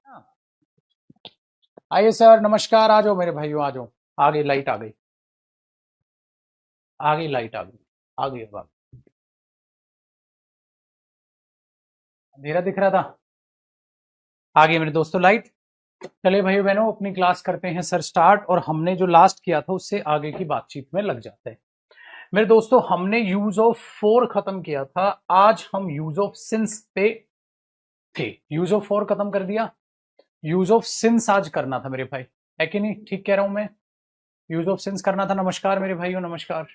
हाँ। आइए सर, नमस्कार। आ जाओ मेरे भाइयों, आ जाओ। आ गई लाइट, आ गई। आ गई लाइट, आ गई। आ गई अब। अंधेरा दिख रहा था। आ गई मेरे दोस्तों लाइट। चलिए भाइयों बहनों, अपनी क्लास करते हैं सर स्टार्ट। और हमने जो लास्ट किया था उससे आगे की बातचीत में लग जाते हैं। मेरे दोस्तों, हमने यूज ऑफ फोर खत्म किया था। आज हम यूज ऑफ सिंस पे थे। यूज ऑफ फोर खत्म कर दिया। यूज ऑफ सिंस आज करना था मेरे भाई, है कि नहीं? ठीक कह रहा हूं मैं? यूज ऑफ सिंस करना था। नमस्कार मेरे भाइयों, नमस्कार।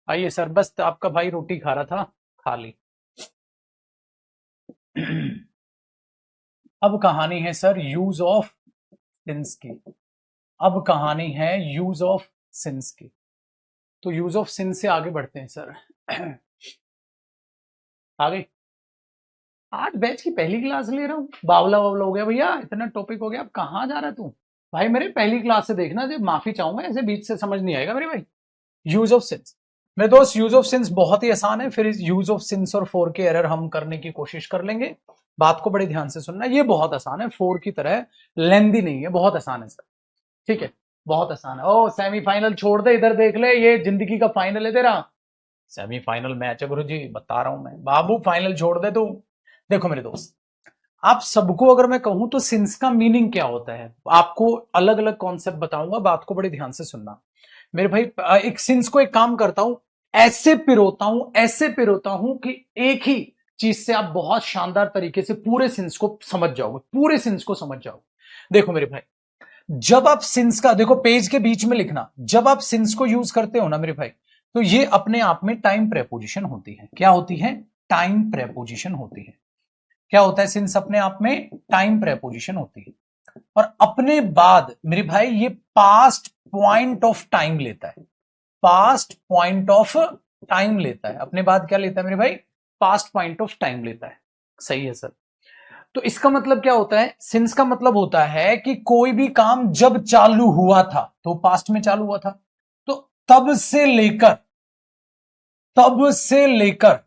आइए सर, बस आपका भाई रोटी खा रहा था, खा ली। अब कहानी है सर यूज ऑफ सिंस की। अब कहानी है यूज ऑफ सिंस की। तो यूज ऑफ सिंस से आगे बढ़ते हैं सर। आगे। आज बैच की पहली क्लास ले रहा हूँ, बावला बावला हो गया भैया, इतना टॉपिक हो गया। अब कहाँ जा रहा है तू? भाई मेरे पहली क्लास से देखना, जब माफी चाहूंगा, ऐसे बीच से समझ नहीं आएगा मेरे भाई। यूज ऑफ सिंस मेरे दोस्त, यूज ऑफ सिंस बहुत ही आसान है। फिर इस यूज ऑफ सिंस और फोर के एरर हम करने की कोशिश कर लेंगे। बात को बड़े ध्यान से सुनना, ये बहुत आसान है, फोर की तरह लेंदी नहीं है, बहुत आसान है सर। ठीक है, बहुत आसान है। ओ सेमीफाइनल छोड़ दे, इधर देख ले, ये जिंदगी का फाइनल है तेरा। सेमीफाइनल मैच है गुरु जी, बता रहा हूं मैं बाबू, फाइनल छोड़ दे तू। देखो मेरे दोस्त, आप सबको अगर मैं कहूं तो सिंस का मीनिंग क्या होता है, आपको अलग अलग कॉन्सेप्ट बताऊंगा, बात को बड़े ध्यान से सुनना मेरे भाई। एक सिंस को एक काम करता हूं, ऐसे पिरोता हूं कि एक ही चीज से आप बहुत शानदार तरीके से पूरे सिंस को समझ जाओगे, पूरे सिंस को समझ जाओगे। देखो मेरे भाई, जब आप सिंस का देखो, पेज के बीच में लिखना, जब आप सिंस को यूज करते हो ना मेरे भाई, तो ये अपने आप में टाइम प्रेपोजिशन होती है। क्या होती है? टाइम प्रेपोजिशन होती है। क्या होता है? सिंस अपने आप में टाइम प्रेपोजिशन होती है। और अपने बाद मेरे भाई ये पास्ट पॉइंट ऑफ टाइम लेता है। पास्ट पॉइंट ऑफ टाइम लेता है अपने बाद। क्या लेता है मेरे भाई? पास्ट पॉइंट ऑफ टाइम लेता है। सही है सर। तो इसका मतलब क्या होता है? सिंस का मतलब होता है कि कोई भी काम जब चालू हुआ था तो पास्ट में चालू हुआ था, तो तब से लेकर, तब से लेकर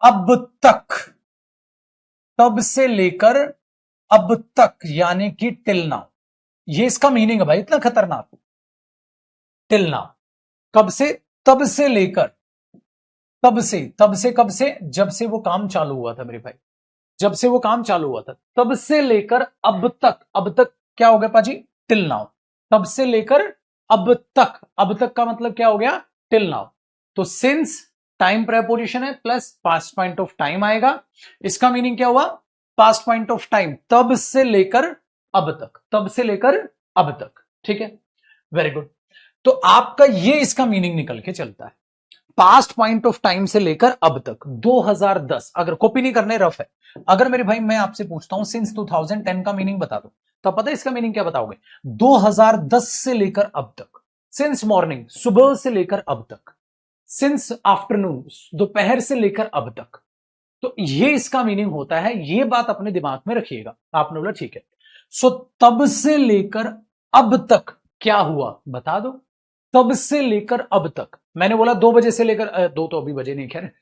अब तक, तब से लेकर अब तक, यानी कि टिल नाउ। ये इसका मीनिंग है भाई, इतना खतरनाक। टिल नाउ, कब से? तब से लेकर, तब से कब से? जब से वो काम चालू हुआ था मेरे भाई, जब से वो काम चालू हुआ था, तब से लेकर अब तक। अब तक क्या हो गया पाजी? Till now. तब से लेकर अब तक, अब तक का मतलब क्या हो गया? Till now. तो सिंस टाइम प्रेपोजिशन है, plus past point of time आएगा। इसका मीनिंग क्या हुआ? पास्ट पॉइंट ऑफ टाइम, तब से लेकर अब तक, तब से लेकर अब तक। ठीक है, वेरी गुड। तो आपका ये इसका मीनिंग निकल के चलता है, पास्ट पॉइंट ऑफ टाइम से लेकर अब तक। 2010, अगर कॉपी नहीं करने, रफ है। अगर मेरे भाई मैं आपसे पूछता हूं सिंस 2010 का मीनिंग बता दो, तो पता है इसका मीनिंग क्या बताओगे? 2010 से लेकर अब तक। सिंस मॉर्निंग, सुबह से लेकर अब तक। सिंस आफ्टरनून, दोपहर से लेकर अब तक। तो ये इसका मीनिंग होता है। ये बात अपने दिमाग में रखिएगा। आपने बोला ठीक है। सो तब से लेकर अब तक क्या हुआ बता दो। तब से लेकर अब तक, मैंने बोला 2 बजे से लेकर, दो तो अभी बजे नहीं, खैर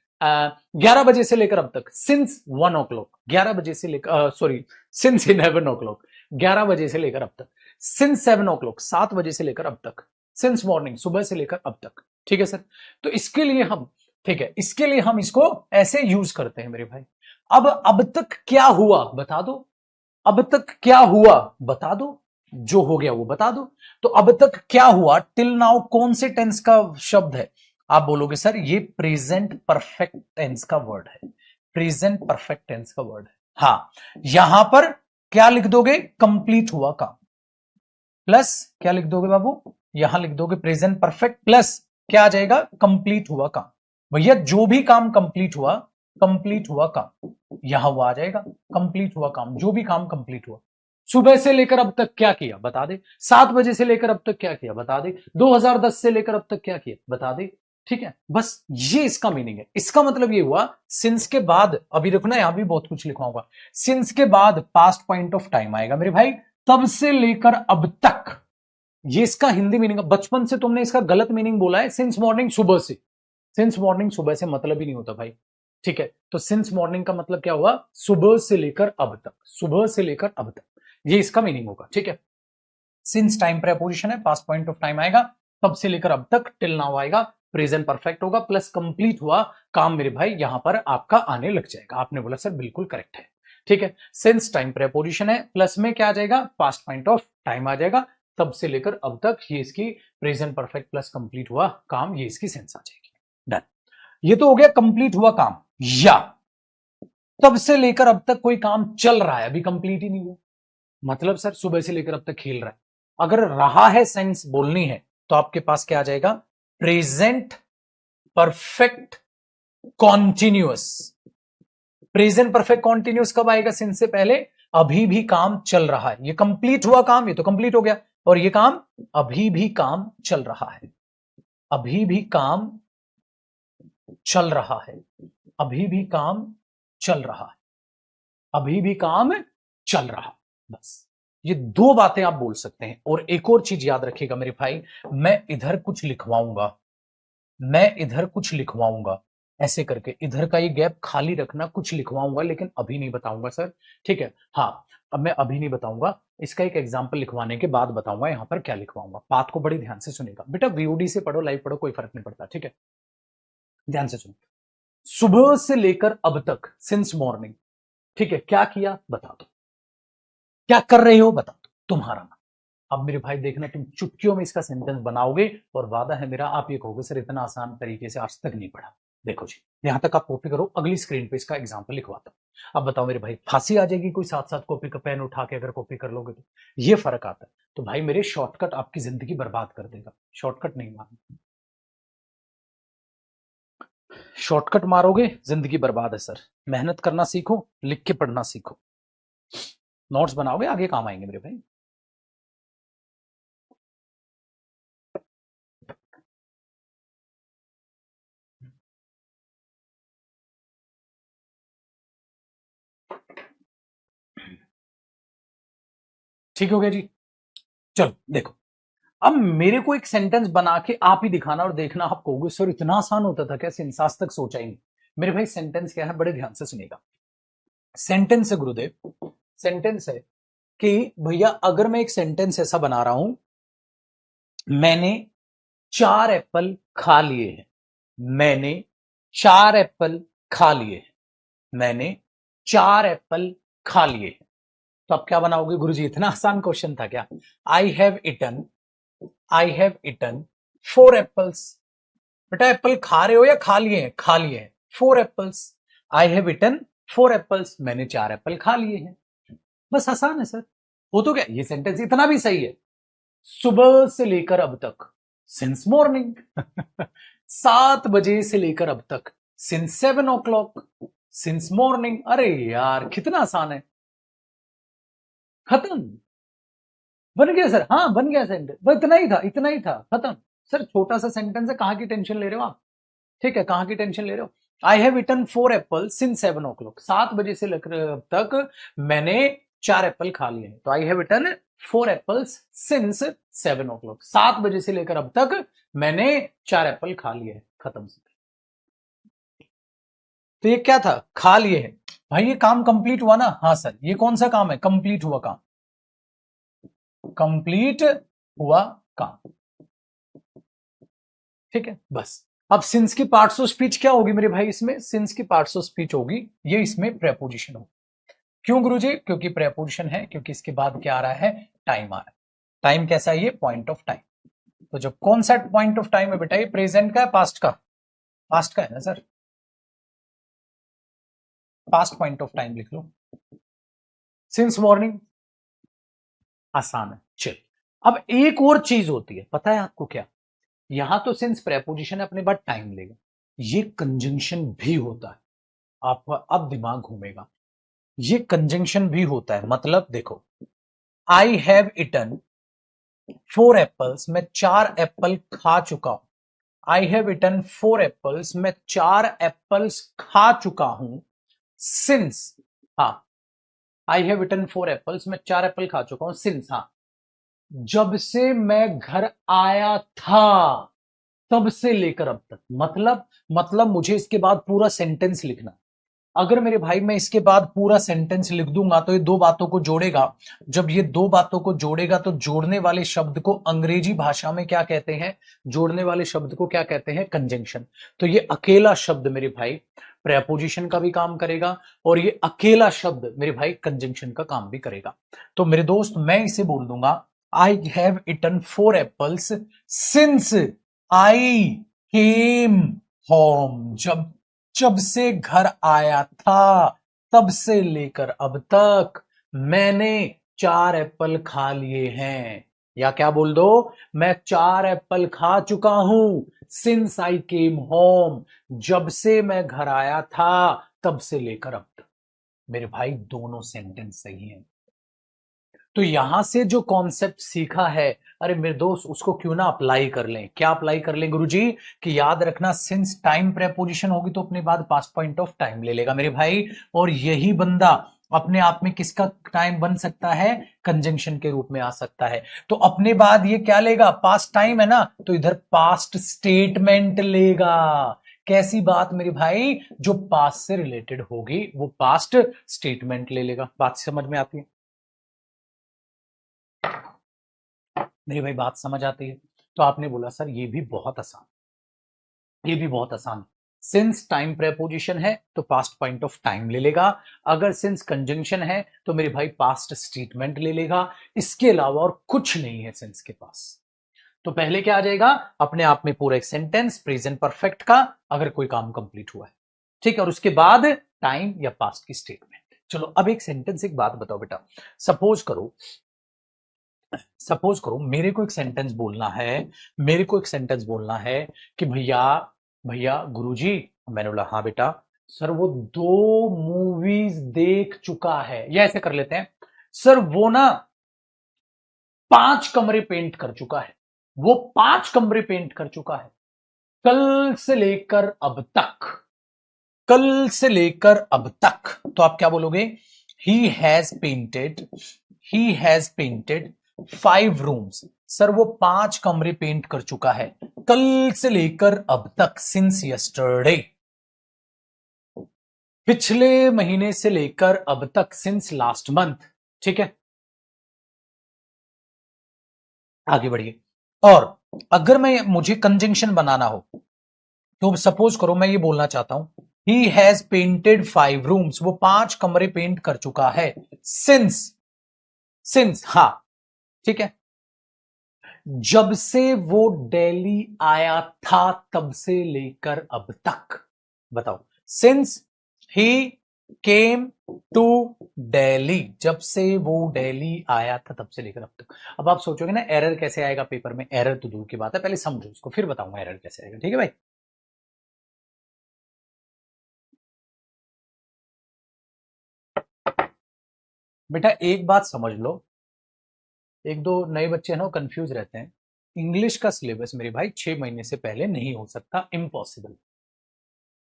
11 बजे से लेकर अब तक। सिंस 1 o'clock, 11 बजे से लेकर, सॉरी, सिंस 11 o'clock, 11 बजे से लेकर अब तक। सिंस 7 o'clock, 7 बजे से लेकर अब तक। सिंस मॉर्निंग, सुबह से लेकर अब तक। ठीक है सर। तो इसके लिए हम, ठीक है, इसके लिए हम इसको ऐसे यूज करते हैं मेरे भाई। अब तक क्या हुआ बता दो। अब तक क्या हुआ बता दो, जो हो गया वो बता दो। तो अब तक क्या हुआ, टिल नाउ, कौन से टेंस का शब्द है? आप बोलोगे सर ये प्रेजेंट परफेक्ट टेंस का वर्ड है। प्रेजेंट परफेक्ट टेंस का वर्ड है। हां, यहां पर क्या लिख दोगे? कंप्लीट हुआ काम, प्लस क्या लिख दोगे बाबू? यहां लिख दोगे प्रेजेंट परफेक्ट, प्लस क्या आ जाएगा? कंप्लीट हुआ काम। भैया जो भी काम कंप्लीट हुआ, कंप्लीट हुआ काम, यहां वो आ जाएगा। कंप्लीट हुआ काम, जो भी काम कंप्लीट हुआ। सुबह से लेकर अब तक क्या किया बता दे। 7 बजे से लेकर अब तक क्या किया बता दे। 2010 से लेकर अब तक क्या किया बता दे। ठीक है, बस ये इसका मीनिंग है। इसका मतलब ये हुआ, सिंस के बाद, अभी देखो ना, यहां भी बहुत कुछ लिखवाऊंगा। सिंस के बाद पास्ट पॉइंट ऑफ टाइम आएगा मेरे भाई, तब से लेकर अब तक। ये इसका हिंदी मीनिंग है। बचपन से तुमने इसका गलत मीनिंग बोला है, सिंस मॉर्निंग, सुबह से। सिंस मॉर्निंग, सुबह से मतलब ही नहीं होता भाई। ठीक है, तो सिंस मॉर्निंग का मतलब क्या हुआ, सुबह से लेकर अब तक, सुबह से लेकर अब तक, ये इसका मीनिंग होगा। ठीक है, सिंस टाइम प्रेपोजिशन है, पास्ट पॉइंट ऑफ टाइम आएगा, तब से लेकर अब तक, टिल नाउ आएगा, प्रेजेंट परफेक्ट होगा, प्लस कंप्लीट हुआ काम मेरे भाई यहां पर आपका आने लग जाएगा। आपने बोला सर बिल्कुल करेक्ट है। ठीक है, सिंस टाइम प्रेपोजिशन है, प्लस में क्या आ जाएगा, पास्ट पॉइंट ऑफ टाइम आ जाएगा, तब से लेकर अब तक, ये इसकी प्रेजेंट परफेक्ट प्लस कंप्लीट हुआ काम, ये इसकी सेंस आ जाएगी। डन, ये तो हो गया कंप्लीट हुआ काम, या तब से लेकर अब तक कोई काम चल रहा है, अभी कंप्लीट ही नहीं हुआ, मतलब सर सुबह से लेकर अब तक खेल रहा है। अगर रहा है सेंस बोलनी है तो आपके पास क्या आ जाएगा, present perfect continuous. Present perfect continuous कब आएगा, सिंस से पहले, अभी भी काम चल रहा है, ये कंप्लीट हुआ काम, ये तो कंप्लीट हो गया, और ये काम अभी भी काम चल रहा है, अभी भी काम चल रहा है, अभी भी काम चल रहा है, अभी भी काम चल रहा। बस ये दो बातें आप बोल सकते हैं। और एक और चीज याद रखिएगा मेरे भाई, मैं इधर कुछ लिखवाऊंगा, मैं इधर कुछ लिखवाऊंगा, ऐसे करके इधर का ये गैप खाली रखना, कुछ लिखवाऊंगा लेकिन अभी नहीं बताऊंगा सर। ठीक है, हाँ, अब मैं अभी नहीं बताऊंगा, इसका एक एग्जाम्पल लिखवाने के बाद बताऊंगा यहां पर क्या लिखवाऊंगा। बात को बड़ी ध्यान से सुनेगा बेटा, वीओडी से पढ़ो लाइव पढ़ो कोई फर्क नहीं पड़ता। ठीक है, ध्यान से सुनो, सुबह से लेकर अब तक, सिंस मॉर्निंग, ठीक है, क्या किया बता दो, क्या कर रहे हो बता दो, तुम्हारा नाम। अब मेरे भाई देखना, तुम चुटकियों में इसका सेंटेंस बनाओगे, और वादा है मेरा आप ये कहोगे सर इतना आसान तरीके से आज तक नहीं पढ़ा। देखो जी, यहां तक आप कॉपी करो, अगली स्क्रीन पे इसका एग्जांपल लिखवाता हूं। अब बताओ मेरे भाई, फांसी आ जाएगी कोई साथ साथ कॉपी का पेन उठा के अगर कॉपी कर लोगे तो, ये फर्क आता है। तो भाई मेरे शॉर्टकट आपकी जिंदगी बर्बाद कर देगा, शॉर्टकट नहीं मारना, शॉर्टकट मारोगे जिंदगी बर्बाद है सर। मेहनत करना सीखो, लिख के पढ़ना सीखो, नोट्स बनाओगे आगे काम आएंगे मेरे भाई। ठीक हो गया जी, चलो देखो, अब मेरे को एक सेंटेंस बना के आप ही दिखाना और देखना, आप कहोगे सर इतना आसान होता था क्या, सेंस आज तक सोचा ही नहीं। मेरे भाई सेंटेंस क्या है, बड़े ध्यान से सुनेगा। सेंटेंस है गुरुदेव, सेंटेंस है कि भैया अगर मैं एक सेंटेंस ऐसा बना रहा हूं, मैंने 4 एप्पल खा लिए हैं, मैंने 4 एप्पल खा लिए हैं, मैंने 4 एप्पल खा लिए हैं, तो आप क्या बनाओगे गुरुजी, इतना आसान क्वेश्चन था क्या। I have eaten 4 apples. बेटा एप्पल खा रहे हो या खा लिए हैं, खा लिए हैं, 4 apples. I have eaten 4 apples, मैंने 4 एप्पल खा लिए हैं। बस आसान है सर, हो तो गया, ये सेंटेंस इतना भी सही है। सुबह से लेकर अब तक, सिंस मॉर्निंग 7 बजे से लेकर अब तक, सिंस 7 o'clock, सिंस मॉर्निंग। अरे यार कितना आसान है, खत्म, बन गया सर, हाँ बन गया सेंटेंस, बस इतना ही था, इतना ही था, खत्म। सर छोटा सा सेंटेंस है, कहां की टेंशन ले रहे हो आप, ठीक है, कहां की टेंशन ले रहे हो। I have eaten 4 Apple since 7 o'clock, 7 बजे से लेकर अब तक मैंने 4 एप्पल खा लिए हैं, तो I have eaten 4 apples since 7 o'clock, 7 बजे से लेकर अब तक मैंने 4 एप्पल खा लिए हैं, खत्म से। तो ये क्या था, खा लिए हैं, भाई ये काम कंप्लीट हुआ ना, हाँ सर ये कौन सा काम है, कंप्लीट हुआ काम, कंप्लीट हुआ काम, ठीक है बस। अब सिंस की पार्ट्स ऑफ स्पीच क्या होगी मेरे भाई, इसमें सिंस की पार्ट्स ऑफ स्पीच होगी, ये इसमें प्रेपोजिशन होगी। क्यों गुरुजी, क्योंकि प्रेपोजिशन है, क्योंकि इसके बाद क्या आ रहा है, टाइम आ रहा है। टाइम कैसा है, ये पॉइंट ऑफ टाइम। तो जब कौन सा पॉइंट ऑफ टाइम है बेटा, ये प्रेजेंट का है पास्ट का, पास्ट का है ना sir, past point of time लिख लो। सिंस मॉर्निंग आसान है, चल। अब एक और चीज होती है, पता है आपको क्या, यहां तो सिंस प्रेपोजिशन है, अपने बाद टाइम लेगा, ये कंजंक्शन भी होता है। आपका अब दिमाग घूमेगा, ये कंजंक्शन भी होता है, मतलब देखो, आई हैव इटन 4 एप्पल्स, मैं 4 एप्पल खा चुका हूं, आई हैव इटन 4 एप्पल्स, मैं 4 एप्पल्स खा चुका हूं, सिंस, हाँ, आई हैव इटन 4 एप्पल्स, मैं 4 एप्पल खा चुका हूं, सिंस, हाँ, जब से मैं घर आया था, तब से लेकर अब तक, मतलब मुझे इसके बाद पूरा सेंटेंस लिखना। अगर मेरे भाई मैं इसके बाद पूरा सेंटेंस लिख दूंगा तो ये दो बातों को जोड़ेगा। जब ये दो बातों को जोड़ेगा तो जोड़ने वाले शब्द को अंग्रेजी भाषा में क्या कहते हैं? जोड़ने वाले शब्द को क्या कहते हैं? कंजंक्शन। तो ये अकेला शब्द मेरे भाई प्रेपोजिशन का भी काम करेगा और ये अकेला शब्द मेरे भाई कंजंक्शन का काम भी करेगा। तो मेरे दोस्त मैं इसे बोल दूंगा, I have eaten 4 apples since I came home. जब से घर आया था, तब से लेकर अब तक मैंने 4 एप्पल खा लिए हैं। या क्या बोल दो, मैं 4 एप्पल खा चुका हूं। सिंस आई केम होम, जब से मैं घर आया था तब से लेकर अब तक। मेरे भाई दोनों सेंटेंस सही हैं। तो यहां से जो कॉन्सेप्ट सीखा है, अरे मेरे दोस्त उसको क्यों ना अप्लाई कर लें। क्या अप्लाई कर लें गुरुजी? कि याद रखना सिंस टाइम प्रेपोजिशन होगी तो अपने बाद पास्ट पॉइंट ऑफ टाइम ले लेगा मेरे भाई। और यही बंदा अपने आप में किसका टाइम बन सकता है? कंजंक्शन के रूप में आ सकता है। तो अपने बाद ये क्या लेगा? पास्ट टाइम है ना, तो इधर पास्ट स्टेटमेंट लेगा। कैसी बात मेरे भाई? जो पास्ट से रिलेटेड होगी वो पास्ट स्टेटमेंट ले लेगा। बात समझ में आती है मेरी भाई? बात समझ आती है? तो आपने बोला सर ये भी बहुत आसान, ये भी बहुत आसान। सिंस टाइम प्रेपोजिशन है तो पास्ट पॉइंट ऑफ टाइम ले लेगा। अगर सिंस कंजंक्शन है तो मेरे भाई पास्ट स्टेटमेंट ले लेगा। इसके अलावा और कुछ नहीं है सिंस के पास। तो पहले क्या आ जाएगा? अपने आप में पूरा एक सेंटेंस प्रेजेंट परफेक्ट का, अगर कोई काम कंप्लीट हुआ है, ठीक है। और उसके बाद टाइम या पास्ट की स्टेटमेंट। चलो अब एक सेंटेंस, एक बात बताओ बेटा। सपोज करो, मेरे को एक सेंटेंस बोलना है, मेरे को एक सेंटेंस बोलना है कि भैया भैया गुरुजी। मैंने बोला हाँ बेटा। सर वो 2 मूवीज देख चुका है, या ऐसे कर लेते हैं, सर वो ना 5 कमरे पेंट कर चुका है, वो 5 कमरे पेंट कर चुका है कल से लेकर अब तक, कल से लेकर अब तक। तो आप क्या बोलोगे? He has painted, he has painted 5 rooms. Sir वो 5 कमरे पेंट कर चुका है कल से लेकर अब तक, सिंस यस्टरडे। पिछले महीने से लेकर अब तक, सिंस लास्ट मंथ। ठीक है, आगे बढ़िए। और अगर मुझे कंजंक्शन बनाना हो तो सपोज करो मैं ये बोलना चाहता हूं, ही हैज पेंटेड 5 रूम्स, वो 5 कमरे पेंट कर चुका है सिंस, हाँ ठीक है, जब से वो दिल्ली आया था तब से लेकर अब तक। बताओ, since he came to Delhi, जब से वो दिल्ली आया था तब से लेकर अब तक। अब आप सोचोगे ना एरर कैसे आएगा पेपर में? एरर तो दूर की बात है, पहले समझो उसको फिर बताऊंगा एरर कैसे आएगा। ठीक है भाई? बेटा एक बात समझ लो, एक दो नए बच्चे हैं ना, कंफ्यूज रहते हैं। इंग्लिश का सिलेबस मेरे भाई 6 महीने से पहले नहीं हो सकता, इम्पॉसिबल।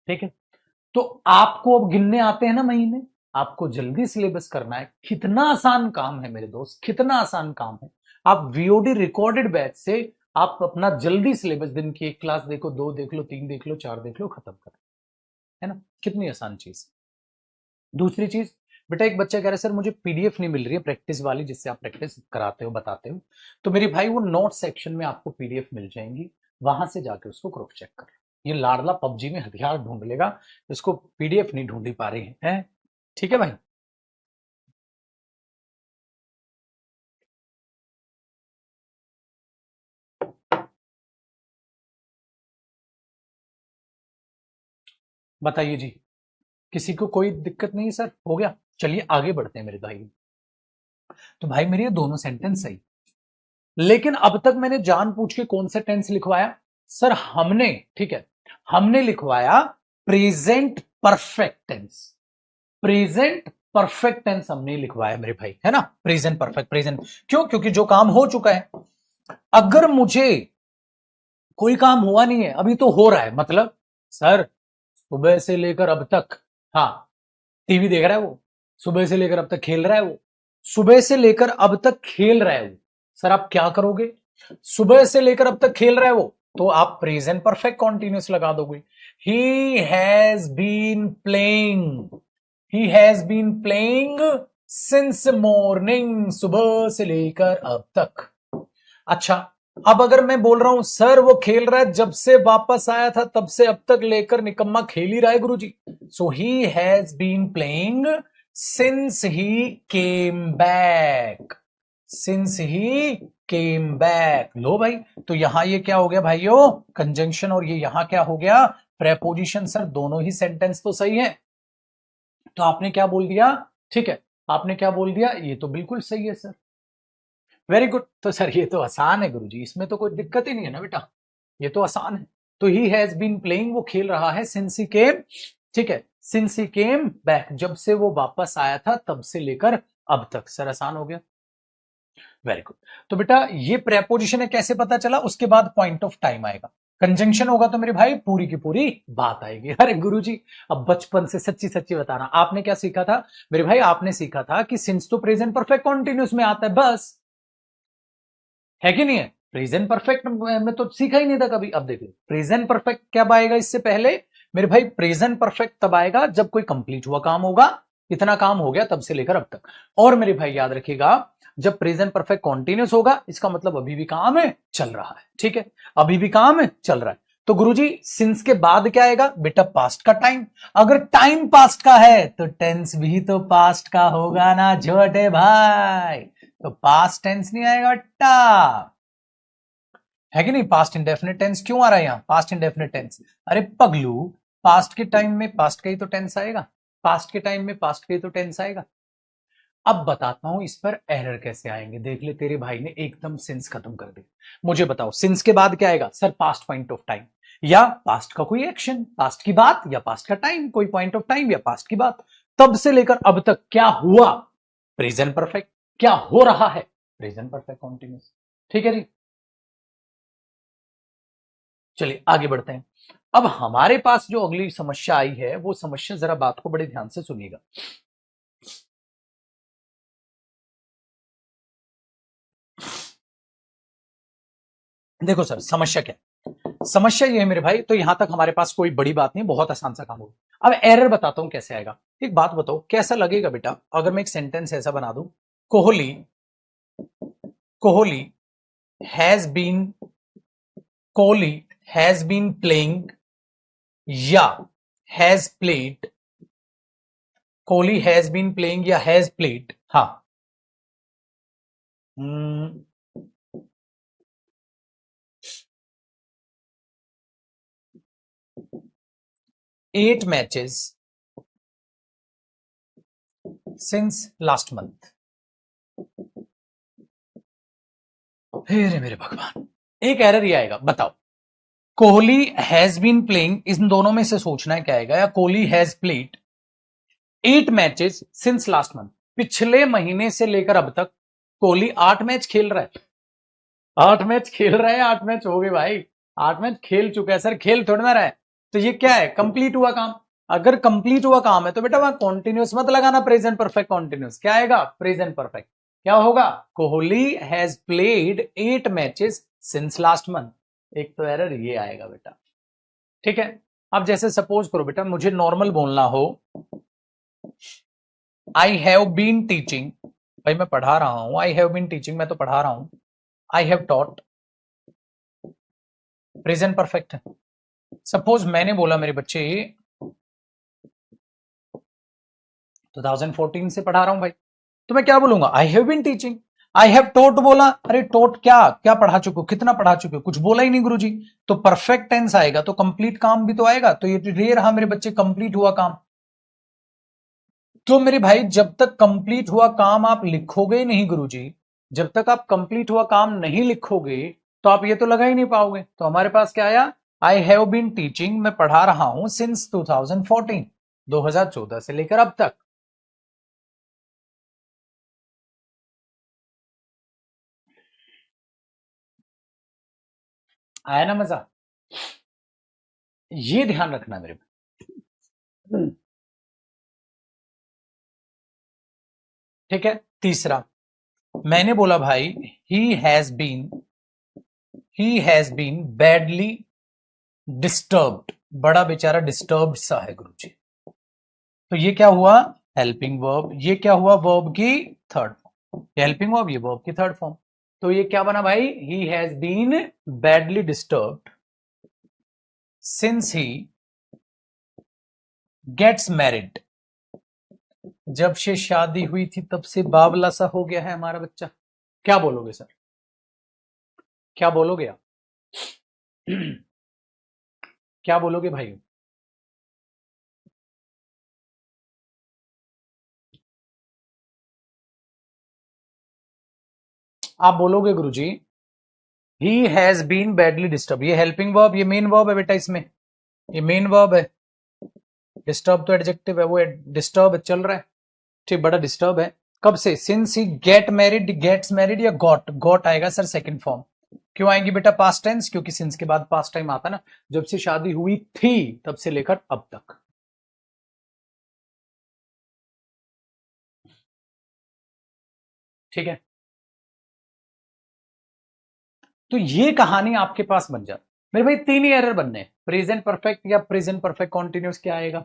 ठीक है, तो आपको अब गिनने आते हैं ना महीने, आपको जल्दी सिलेबस करना है। कितना आसान काम है मेरे दोस्त, कितना आसान काम है। आप वीओडी रिकॉर्डेड बैच से आप अपना जल्दी सिलेबस, दिन की 1 क्लास देखो, 2 देख लो, 3 देख लो, 4 देख लो, खत्म कर, है ना? कितनी आसान चीज। दूसरी चीज, बेटा एक बच्चा कह रहा है सर मुझे पीडीएफ नहीं मिल रही है प्रैक्टिस वाली, जिससे आप प्रैक्टिस कराते हो बताते हो। तो मेरे भाई वो नोट सेक्शन में आपको पीडीएफ मिल जाएंगी, वहां से जाकर उसको क्रॉस चेक कर। ये लाडला पबजी में हथियार ढूंढ लेगा, इसको पीडीएफ नहीं ढूंढी पा रही है? ठीक है भाई? बताइए जी, किसी को कोई दिक्कत नहीं है? सर हो गया, चलिए आगे बढ़ते हैं मेरे भाई। तो भाई मेरे ये दोनों सेंटेंस सही, लेकिन अब तक मैंने जान पूछ के कौन सा टेंस लिखवाया? सर हमने, ठीक है, हमने लिखवाया present perfect tense. Present perfect tense हमने लिखवाया मेरे भाई, है ना? प्रेजेंट परफेक्ट, प्रेजेंट क्यों? क्योंकि जो काम हो चुका है। अगर मुझे कोई काम हुआ नहीं है, अभी तो हो रहा है, मतलब सर सुबह से लेकर अब तक, हाँ टीवी देख रहा है वो, सुबह से लेकर अब तक खेल रहा है वो, सुबह से लेकर अब तक खेल रहा है वो। सर आप क्या करोगे? सुबह से लेकर अब तक खेल रहा है वो, तो आप प्रेजेंट परफेक्ट कॉन्टिन्यूस लगा दोगे। He has been playing, he has been playing since morning, सुबह से लेकर अब तक। अच्छा, अब अगर मैं बोल रहा हूं सर वो खेल रहा है जब से वापस आया था तब से अब तक लेकर निकम्मा खेल ही रहा है guruji. So he has been playing since he came back, since he came back. लो भाई, तो यहां ये क्या हो गया भाइयों, कंजंक्शन, और ये यहां क्या हो गया, प्रेपोजिशन। सर दोनों ही सेंटेंस तो सही है, तो आपने क्या बोल दिया, ठीक है, आपने क्या बोल दिया, ये तो बिल्कुल सही है सर, वेरी गुड। तो सर ये तो आसान है गुरुजी, इसमें तो कोई दिक्कत ही नहीं है ना बेटा, ये तो आसान है। तो ही हैज बीन प्लेइंग, वो खेल रहा है, सिंस ही केम, ठीक है, सिंस ही केम बैक, जब से वो वापस आया था तब से लेकर अब तक। सर आसान हो गया, वेरी गुड। तो बेटा ये प्रेपोजिशन है, कैसे पता चला, उसके बाद पॉइंट ऑफ टाइम आएगा, कंजंक्शन होगा तो मेरे भाई पूरी की पूरी बात आएगी। अरे गुरुजी अब बचपन से सच्ची सच्ची बताना, आपने क्या सीखा था मेरे भाई, आपने सीखा था कि सिंस तो प्रेजेंट परफेक्ट कॉन्टिन्यूस में आता है बस, है कि नहीं है, प्रेजेंट परफेक्ट में तो सीखा ही नहीं था कभी। अब देखो प्रेजेंट परफेक्ट कब आएगा, इससे पहले मेरे भाई प्रेजेंट परफेक्ट तब आएगा जब कोई कंप्लीट हुआ काम होगा, इतना काम हो गया तब से लेकर अब तक। और मेरे भाई याद रखिएगा, जब प्रेजेंट परफेक्ट कॉन्टिन्यूस होगा इसका मतलब अभी भी काम है, चल रहा है, ठीक है, अभी भी काम है, चल रहा है। तो गुरुजी सिंस के बाद क्या आएगा बेटा, पास्ट का टाइम। अगर टाइम पास्ट का है तो टेंस भी तो पास्ट का होगा ना छोटे भाई, तो पास्ट टेंस नहीं आएगा बेटा, है कि नहीं। पास्ट इंडेफिनिट टेंस क्यों आ रहा है यहां, पास्ट इंडेफिनिट टेंस, अरे पगलू पास्ट के टाइम में पास्ट का ही तो टेंस आएगा, पास्ट के टाइम में पास्ट का ही तो टेंस आएगा। अब बताता हूं इस पर एरर कैसे आएंगे, देख ले तेरे भाई ने एकदम सिंस खत्म कर दिया। मुझे बताओ सिंस के बाद क्या आएगा, sir past point of time, या पास्ट का कोई एक्शन, पास्ट की बात, या पास्ट का टाइम, कोई पॉइंट ऑफ टाइम या पास्ट की बात, तब से लेकर अब तक क्या हुआ, प्रेजेंट परफेक्ट, क्या हो रहा है, प्रेजेंट परफेक्ट कॉन्टिन्यूस, ठीक है जी। चलिए आगे बढ़ते हैं। अब हमारे पास जो अगली समस्या आई है, वो समस्या जरा बात को बड़े ध्यान से सुनिएगा। देखो सर समस्या क्या है, समस्या ये है मेरे भाई, तो यहां तक हमारे पास कोई बड़ी बात नहीं, बहुत आसान सा काम होगा। अब एरर बताता हूं कैसे आएगा। एक बात बताओ कैसा लगेगा बेटा, अगर मैं एक सेंटेंस ऐसा बना दूं, Kohli, Kohli has been, Kohli has been playing, या has played, Kohli has been playing या हैज प्लेड, हाँ, 8 मैचेस सिंस लास्ट मंथ। हे मेरे भगवान, एक एरर ये आएगा, बताओ कोहली हैज बीन प्लेइंग, इन दोनों में से सोचना है क्या आएगा, या Kohli has played 8 matches since last month, पिछले महीने से लेकर अब तक कोहली 8 मैच खेल रहा है, 8 मैच खेल रहा है, 8 मैच हो गए भाई, 8 मैच खेल चुका है सर, खेल थोड़ा ना रहा है। तो ये क्या है, कंप्लीट हुआ काम। अगर कंप्लीट हुआ काम है तो बेटा वहां कॉन्टिन्यूस मत लगाना, प्रेजेंट परफेक्ट कॉन्टिन्यूस, क्या आएगा, प्रेजेंट परफेक्ट। क्या होगा, Kohli has played 8 matches since last month, एक तो एरर ये आएगा बेटा, ठीक है। अब जैसे सपोज करो बेटा मुझे नॉर्मल बोलना हो, आई हैव बीन टीचिंग, भाई मैं पढ़ा रहा हूं, आई हैव बीन टीचिंग, मैं तो पढ़ा रहा हूं, I have taught, present perfect है। सपोज मैंने बोला मेरे बच्चे 2014 से पढ़ा रहा हूं भाई, तो मैं क्या बोलूंगा, I have been teaching. I have taught बोला, अरे टोट क्या क्या पढ़ा चुके हो, कितना पढ़ा चुके हो, कुछ बोला ही नहीं गुरुजी, तो परफेक्ट टेंस आएगा तो कंप्लीट काम भी तो आएगा, तो ये रहा मेरे बच्चे कंप्लीट हुआ काम। तो मेरे भाई जब तक कंप्लीट हुआ काम आप लिखोगे ही नहीं गुरुजी, जब तक आप कंप्लीट हुआ काम नहीं लिखोगे तो आप ये तो लगा ही नहीं पाओगे। तो हमारे पास क्या आया, आई हैव बीन टीचिंग, मैं पढ़ा रहा हूं सिंस 2014, 2014 से लेकर अब तक। आया ना मजा, ये ध्यान रखना मेरे भाई, ठीक है। तीसरा मैंने बोला भाई he has been, he has been badly disturbed, बड़ा बेचारा डिस्टर्ब्ड सा है गुरुजी। तो ये क्या हुआ, हेल्पिंग वर्ब। ये क्या हुआ, वर्ब की थर्ड फॉर्म। हेल्पिंग वर्ब, ये वर्ब की थर्ड फॉर्म। तो ये क्या बना भाई, he has been badly disturbed since he gets married, जब से शादी हुई थी तब से बावला सा हो गया है हमारा बच्चा। क्या बोलोगे सर, क्या बोलोगे आप? क्या बोलोगे भाई? आप बोलोगे guruji he has been badly disturb, ये हेल्पिंग वर्ब, ये मेन वर्ब है बेटा, इसमें ये मेन वर्ब है। डिस्टर्ब तो एडजेक्टिव है, वो डिस्टर्ब चल रहा है, ठीक, बड़ा डिस्टर्ब है। कब से, since he get married, gets married या गॉट, गॉट आएगा सर सेकंड फॉर्म। क्यों आएंगी बेटा पास्ट टेंस, क्योंकि सिंस के बाद पास्ट टाइम आता ना, जब से शादी हुई थी तब से लेकर अब तक। ठीक है, तो ये कहानी आपके पास बन जाती। मेरे भाई तीन ही एरर बनने, प्रेजेंट परफेक्ट या प्रेजेंट परफेक्ट कॉन्टिन्यूस क्या आएगा,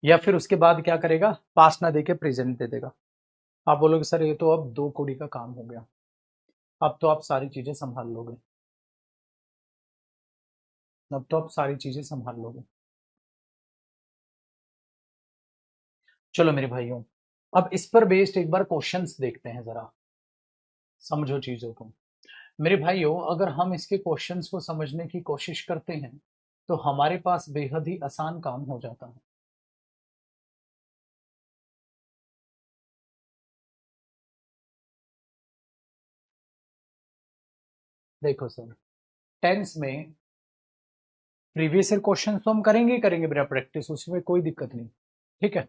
या फिर उसके बाद क्या करेगा, पास्ट ना देके प्रेजेंट दे देगा। आप बोलोगे सर ये तो अब दो कोड़ी का काम हो गया, अब तो आप सारी चीजें संभाल लोगे, अब तो आप सारी चीजें संभाल लोगे। चलो मेरे भाइयों, अब इस पर बेस्ड एक बार क्वेश्चंस देखते हैं, जरा समझो चीजों को। मेरे भाइयों, अगर हम इसके क्वेश्चंस को समझने की कोशिश करते हैं तो हमारे पास बेहद ही आसान काम हो जाता है। देखो सर, टेंस में प्रीवियस ईयर क्वेश्चन तो हम करेंगे ही करेंगे बेटा प्रैक्टिस, उसमें कोई दिक्कत नहीं, ठीक है।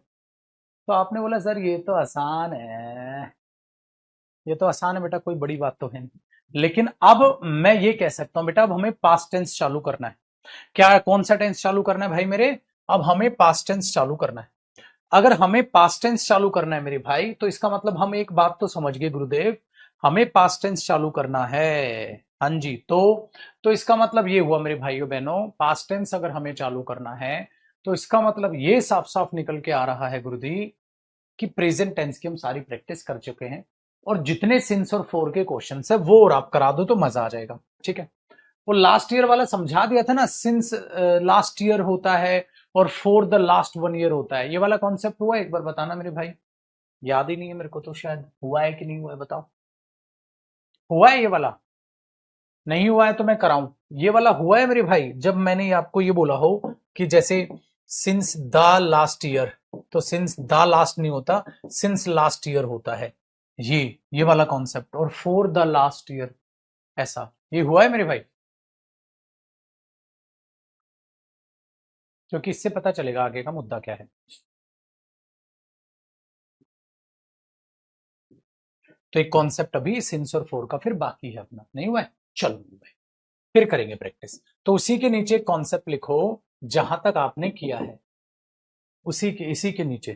तो आपने बोला सर ये तो आसान है, ये तो आसान है बेटा, कोई बड़ी बात तो है नहीं। लेकिन अब मैं ये कह सकता हूं बेटा, अब हमें पास्ट टेंस चालू करना है। क्या, कौन सा टेंस चालू करना है भाई मेरे? अब हमें पास्ट टेंस चालू करना है। अगर हमें पास्ट टेंस चालू करना है मेरे भाई, तो इसका मतलब हम एक बात तो समझ गए गुरुदेव, हमें पास्ट टेंस चालू करना है। हाँ जी, तो इसका मतलब ये हुआ मेरे भाइयों बहनों, पास्ट टेंस अगर हमें चालू करना है तो इसका मतलब ये साफ साफ निकल के आ रहा है गुरुजी कि प्रेजेंट टेंस की हम सारी प्रैक्टिस कर चुके हैं, और जितने सिंस और फोर के क्वेश्चन है वो और आप करा दो तो मजा आ जाएगा। ठीक है, वो लास्ट ईयर वाला समझा दिया था ना, सिंस लास्ट ईयर होता है और for the last one year होता है, ये वाला कॉन्सेप्ट हुआ है? एक बार बताना मेरे भाई, याद ही नहीं है मेरे को तो, शायद हुआ है कि नहीं हुआ है, बताओ। हुआ है ये वाला? नहीं हुआ है तो मैं कराऊं, ये वाला हुआ है मेरे भाई, जब मैंने आपको ये बोला हो कि जैसे सिंस द लास्ट ईयर, तो सिंस द लास्ट नहीं होता, सिंस लास्ट ईयर होता है, ये वाला कॉन्सेप्ट, और फॉर द लास्ट ईयर, ऐसा ये हुआ है मेरे भाई, क्योंकि इससे पता चलेगा आगे का मुद्दा क्या है। तो एक कॉन्सेप्ट अभी सिंस और फोर का फिर बाकी है अपना, नहीं हुआ है, चलो भाई फिर करेंगे प्रैक्टिस। तो उसी के नीचे कॉन्सेप्ट लिखो जहां तक आपने किया है, उसी के इसी के नीचे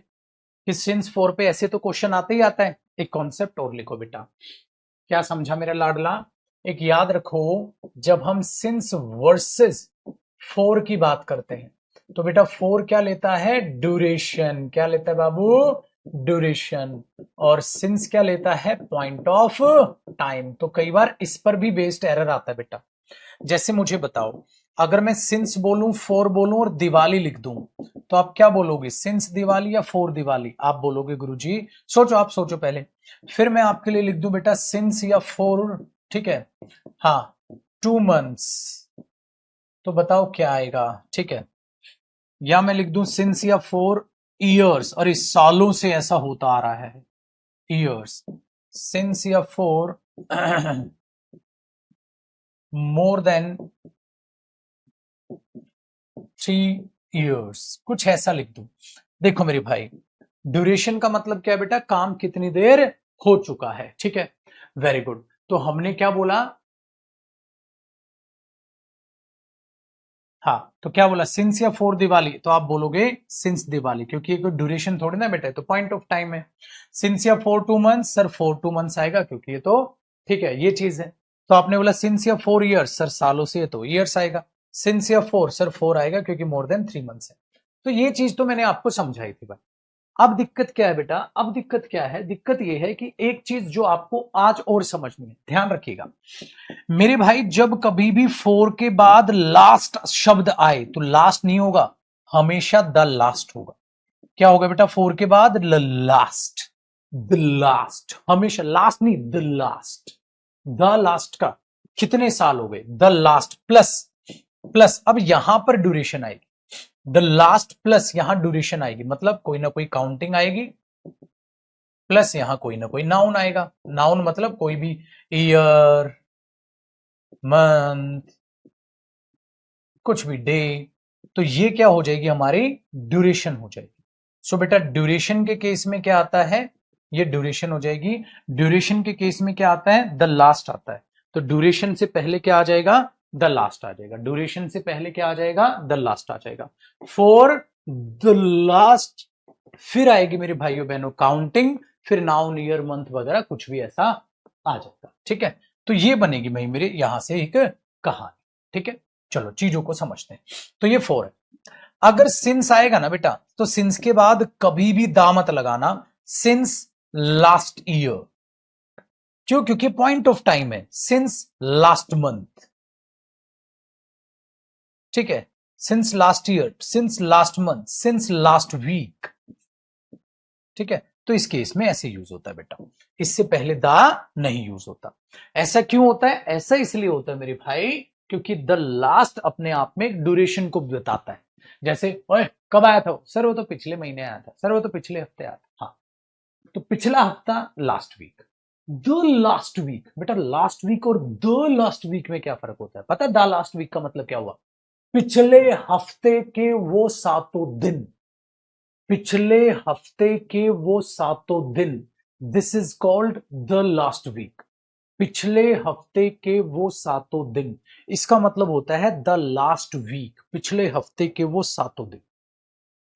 कि सिंस फोर पे ऐसे तो क्वेश्चन आते ही आता है, एक कॉन्सेप्ट और लिखो बेटा। क्या समझा मेरा लाडला? एक याद रखो, जब हम सिंस वर्सेस फोर की बात करते हैं तो बेटा फोर क्या लेता है, ड्यूरेशन, क्या लेता है बाबू, ड्यूरेशन, और सिंस क्या लेता है, पॉइंट ऑफ टाइम। तो कई बार इस पर भी बेस्ड एरर आता है बेटा। जैसे मुझे बताओ, अगर मैं सिंस बोलूं, फोर बोलूं और दिवाली लिख दूं, तो आप क्या बोलोगे, सिंस दिवाली या फोर दिवाली? आप बोलोगे गुरुजी, सोचो, आप सोचो पहले, फिर मैं आपके लिए लिख दूं बेटा सिंस या फोर, ठीक है, हाँ, 2 मंथ्स, तो बताओ क्या आएगा, ठीक है। या मैं लिख दूं सिंस या 4 इयर्स, और इस सालों से ऐसा होता आ रहा है, इयर्स, सिंस या 4 मोर देन 3 इयर्स, कुछ ऐसा लिख दूं। देखो मेरे भाई, ड्यूरेशन का मतलब क्या है बेटा, काम कितनी देर हो चुका है, ठीक है, वेरी गुड। तो हमने क्या बोला, हाँ, तो क्या बोला, सिंस या फोर दिवाली, तो आप बोलोगे सिंस दिवाली, क्योंकि ये कोई ड्यूरेशन थोड़ी ना बेटा, तो पॉइंट ऑफ टाइम है। सिंस या 4 2 मंथ्स, सर 4 2 मंथ्स आएगा, क्योंकि ये तो, ठीक है, ये चीज है। तो आपने बोला सिंस या 4 ईयर्स, सर सालों से है तो ईयर्स आएगा। सिंस या 4, सर 4 आएगा क्योंकि मोर देन 3 मंथ्स है। तो ये चीज तो मैंने आपको समझाई थी भाई। अब दिक्कत क्या है बेटा, अब दिक्कत क्या है, दिक्कत ये है कि एक चीज जो आपको आज और समझनी है, ध्यान रखिएगा मेरे भाई, जब कभी भी 4 के बाद लास्ट शब्द आए तो लास्ट नहीं होगा, हमेशा द लास्ट होगा। क्या होगा बेटा 4 के बाद? लास्ट, द लास्ट, हमेशा लास्ट नहीं, द लास्ट। द लास्ट का कितने साल हो गए? द लास्ट प्लस प्लस, अब यहां पर ड्यूरेशन आएगी, द लास्ट प्लस यहां ड्यूरेशन आएगी, मतलब कोई ना कोई काउंटिंग आएगी, प्लस यहां कोई ना कोई नाउन आएगा। नाउन मतलब कोई भी ईयर, मंथ, कुछ भी डे, तो ये क्या हो जाएगी हमारी ड्यूरेशन हो जाएगी। सो बेटा ड्यूरेशन के केस में क्या आता है? ये ड्यूरेशन हो जाएगी। ड्यूरेशन के केस में क्या आता है? द लास्ट आता है। तो ड्यूरेशन से पहले क्या आ जाएगा? द लास्ट आ जाएगा। ड्यूरेशन से पहले क्या आ जाएगा? द लास्ट आ जाएगा। फॉर द लास्ट फिर आएगी मेरे भाइयों बहनों काउंटिंग, फिर नाउन, ईयर, मंथ वगैरह कुछ भी ऐसा आ जाएगा। ठीक है, तो ये बनेगी भाई मेरे यहां से एक कहानी। ठीक है, चलो चीजों को समझते हैं। तो ये 4 है। अगर सिंस आएगा ना बेटा, तो सिंस के बाद कभी भी दा मत लगाना, सिंस लास्ट ईयर। क्यों? क्योंकि पॉइंट ऑफ टाइम है, सिंस लास्ट मंथ। ठीक है, since last year, since last month, since last week. ठीक है, तो इस केस में ऐसे यूज होता है बेटा, इससे पहले दा नहीं यूज होता। ऐसा क्यों होता है? ऐसा इसलिए होता है मेरे भाई क्योंकि द लास्ट अपने आप में ड्यूरेशन को बताता है। जैसे ओए कब आया था? सर वो तो पिछले महीने आया था, सर वो तो पिछले हफ्ते आया था। हाँ, तो पिछला हफ्ता last week, the last week. बेटा लास्ट वीक और द लास्ट वीक में क्या फर्क होता है पता है? द लास्ट वीक का मतलब क्या हुआ? पिछले हफ्ते के वो 7 दिन, पिछले हफ्ते के वो 7 दिन, this is called the last week. पिछले हफ्ते के वो 7 दिन, इसका मतलब होता है द लास्ट वीक, पिछले हफ्ते के वो 7 दिन,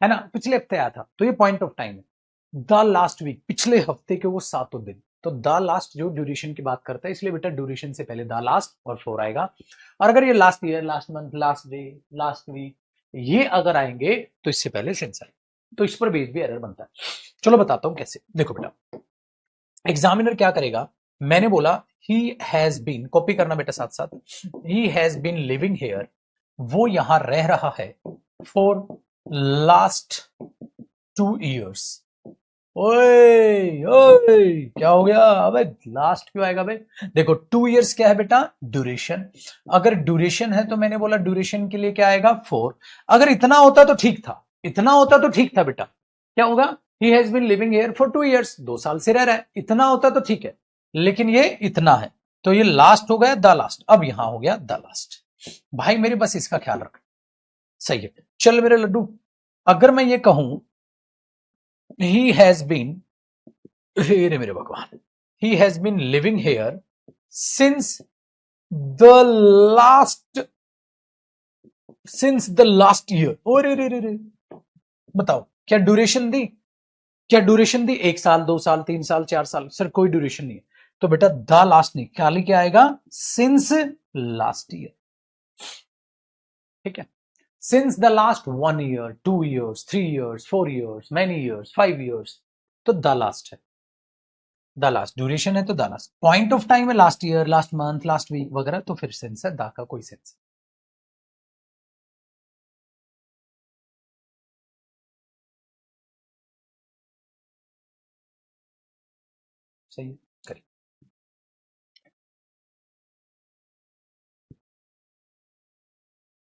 है ना? पिछले हफ्ते आया था तो ये पॉइंट ऑफ टाइम है। द लास्ट वीक, पिछले हफ्ते के वो 7 दिन, तो द लास्ट जो ड्यूरेशन की बात करता है, इसलिए बेटा ड्यूरेशन से पहले द लास्ट और 4 आएगा। और अगर ये last year, last month, last day, last week, ये अगर आएंगे तो इससे पहले सिंस आएगा, तो इस पर बेस भी एरर बनता है। चलो बताता हूं कैसे। देखो बेटा, एग्जामिनर क्या करेगा, मैंने बोला ही हैज बीन, कॉपी करना बेटा साथ साथ, he has been living here, वो यहां रह रहा है फॉर लास्ट 2 ईयर्स। ओए ओए क्या हो गया? अबे लास्ट क्यों आएगा बे? देखो 2 ईयर्स क्या है बेटा? ड्यूरेशन। अगर ड्यूरेशन है तो मैंने बोला ड्यूरेशन के लिए क्या आएगा? 4। अगर इतना होता तो ठीक था, इतना होता तो ठीक था बेटा। क्या होगा? He has been living here for 2 years, 2 साल से रह रहा है, इतना होता तो ठीक है, लेकिन ये इतना है, तो ये लास्ट हो गया द लास्ट। अब यहां हो गया द लास्ट। भाई मेरे बस इसका ख्याल रख, सही है। चल मेरे लड्डू, अगर मैं ये कहूं ही हैज बीन, हे मेरे भगवान, he has been living here since the last, since the last year. ओ रे रे रे रे, बताओ क्या ड्यूरेशन दी? क्या ड्यूरेशन दी? 1 साल, 2 साल, 3 साल, 4 साल? सर कोई ड्यूरेशन नहीं है, तो बेटा द लास्ट नहीं, खाली क्या आएगा? Since last year. ठीक है, since the last 1 year, 2 years, 3 years, 4 years, many years, 5 years, तो द लास्ट है। द लास्ट ड्यूरेशन है तो the last, point of time है last year, last month, last week वगैरह, तो फिर सेंस है, द का कोई सेंस। सही है, करिए।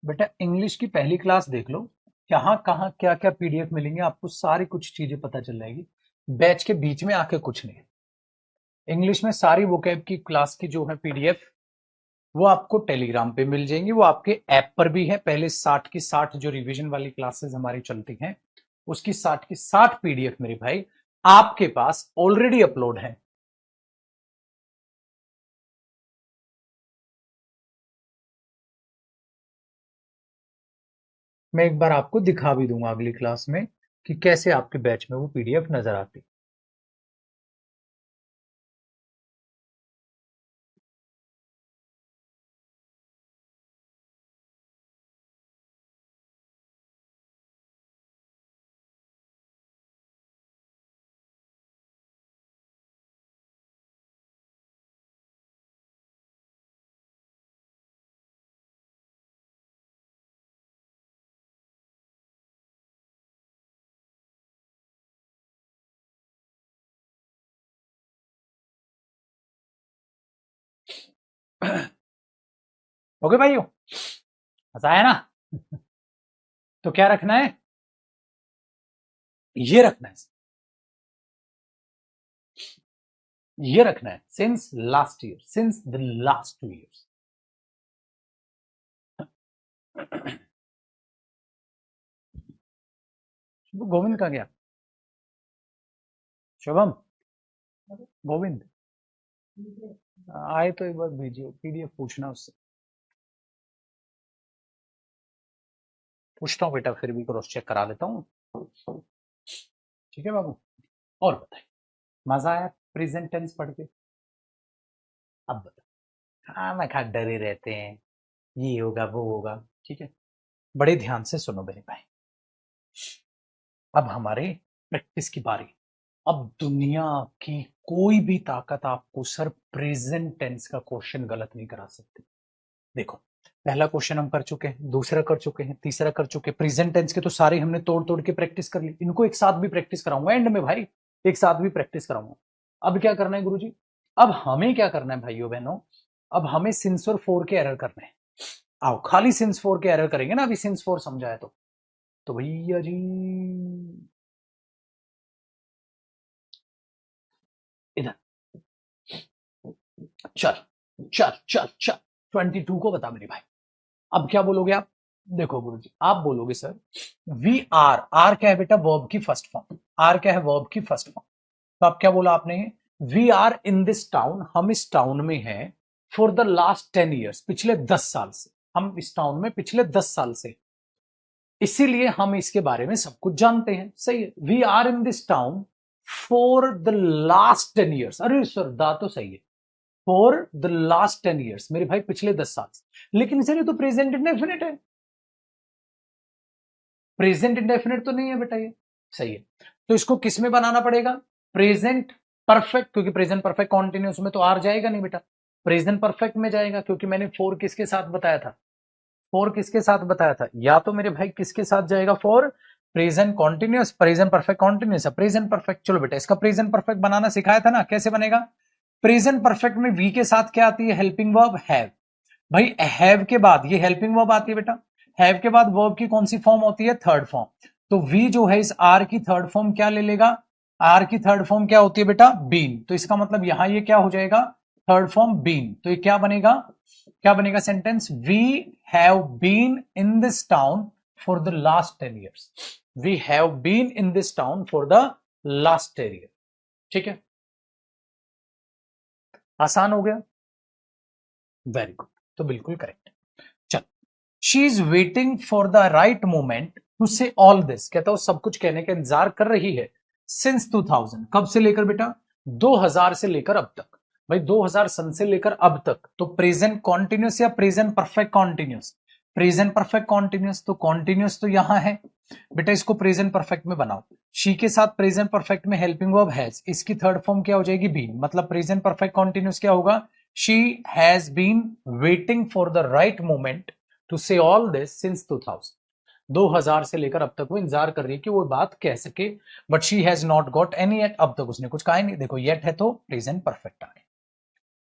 बेटा इंग्लिश की पहली क्लास देख लो, कहाँ कहाँ क्या क्या पीडीएफ मिलेंगे आपको, सारी कुछ चीजें पता चल जाएगी। बैच के बीच में आके कुछ नहीं है। इंग्लिश में सारी वोकैब की क्लास की जो है पीडीएफ, वो आपको टेलीग्राम पे मिल जाएंगी, वो आपके ऐप पर भी है। पहले 60 की 60 जो रिवीजन वाली क्लासेस हमारी चलती हैं, उसकी 60 की 60 पीडीएफ मेरे भाई आपके पास ऑलरेडी अपलोड है। मैं एक बार आपको दिखा भी दूंगा अगली क्लास में कि कैसे आपके बैच में वो पीडीएफ नजर आती। ओके भाइयों, मजा आया ना? तो क्या रखना है? ये रखना है, ये रखना है since last year, since the last 2 years। Govind का गया? शुभम, गोविंद आए तो एक बार भेजिए, पीडीएफ पूछना उससे। पूछता हूँ बेटा, फिर भी क्रॉस चेक करा देता हूँ। ठीक है बाबू, और बताइए, मजा आया प्रेजेंट टेंस पढ़ के? अब बता। हाँ, मैं खा डरे रहते हैं, ये होगा वो होगा। ठीक है, बड़े ध्यान से सुनो मेरे भाई। अब हमारे प्रैक्टिस की बारी। अब दुनिया की कोई भी ताकत आपको सर प्रेजेंट टेंस का क्वेश्चन गलत नहीं करा सकती। देखो, पहला क्वेश्चन हम कर चुके हैं, दूसरा कर चुके हैं, तीसरा कर चुके हैं। प्रेजेंट टेंस के तो सारे हमने तोड़ तोड़ के प्रैक्टिस कर ली, इनको एक साथ भी प्रैक्टिस कराऊंगा एंड में भाई, एक साथ भी प्रैक्टिस कराऊंगा। अब क्या करना है गुरुजी? अब हमें क्या करना है भाइयों बहनों? अब हमें सिंस और फोर के एरर करने हैं। आओ, खाली सिंस फोर के एरर करेंगे ना, अभी सिंस फोर समझाए तो भैया जी इधर चल चल चल चल, 22 को बता मेरे भाई। अब क्या बोलोगे आप? देखो गुरुजी, आप बोलोगे सर वी आर, आर क्या है बेटा? वर्ब की फर्स्ट फॉर्म। आर क्या है? वर्ब की फर्स्ट फॉर्म। तो आप क्या बोला आपने? We are in this town, हम इस टाउन में हैं फॉर द लास्ट 10 years, पिछले 10 साल से। हम इस टाउन में पिछले 10 साल से, इसीलिए हम इसके बारे में सब कुछ जानते हैं। सही है, we are in this town for the last 10 years। अरे सर दा तो सही है, फॉर द लास्ट 10 years मेरे भाई, पिछले 10 साल से। लेकिन सर ये तो प्रेजेंट इंडेफिनिट है, प्रेजेंट इंडेफिनिट तो नहीं है बेटा ये। सही है, तो इसको किस में बनाना पड़ेगा? प्रेजेंट परफेक्ट, क्योंकि प्रेजेंट परफेक्ट कॉन्टिन्यूस में तो आर जाएगा नहीं बेटा, प्रेजेंट परफेक्ट में जाएगा, क्योंकि मैंने फोर किसके साथ बताया था? फोर किसके साथ बताया था? या तो मेरे भाई किसके साथ जाएगा? For present continuous, present perfect continuous है, प्रेजेंट परफेक्ट। चलो बेटा, इसका प्रेजेंट परफेक्ट बनाना सिखाया था ना, कैसे बनेगा? प्रेजेंट परफेक्ट में वी के साथ क्या आती है? Helping verb have. भाई हैव के बाद ये हेल्पिंग वर्ब आती है बेटा, हैव के बाद वर्ब की कौन सी फॉर्म होती है? Third form. तो वी जो है इस आर की थर्ड फॉर्म क्या ले लेगा? आर की थर्ड फॉर्म क्या होती है बेटा? बीन। तो इसका मतलब यहां ये क्या हो जाएगा? Third form been. तो ये क्या बनेगा? क्या बनेगा sentence? We have been in this town for the last 10 years। We have been in this town for the last 10 years। ठीक है, आसान हो गया, वेरी गुड, तो बिल्कुल करेक्ट। चल, she is waiting for the right moment to say all this, कहता हूं सब कुछ कहने का इंतजार कर रही है सिंस 2000, कब से लेकर बेटा? 2000 से लेकर अब तक। भाई 2000 सन से लेकर अब तक, तो प्रेजेंट कॉन्टिन्यूस या present perfect continuous? Present perfect continuous, तो कॉन्टिन्यूस तो यहां है बेटा, इसको प्रेजेंट परफेक्ट में बनाओ। शी के साथ प्रेजेंट परफेक्ट में हेल्पिंग वर्ब हैज, इसकी थर्ड फॉर्म क्या हो जाएगी? बीन। मतलब प्रेजेंट परफेक्ट कॉन्टिन्यूस क्या होगा? She has been waiting for the right moment to say all this since 2000। 2000 से लेकर अब तक वो इंतजार कर रही है कि वो बात कह सके, but she has not got any yet, अब तक उसने कुछ कहा ही नहीं। देखो येट है तो प्रेजेंट परफेक्ट आ गया।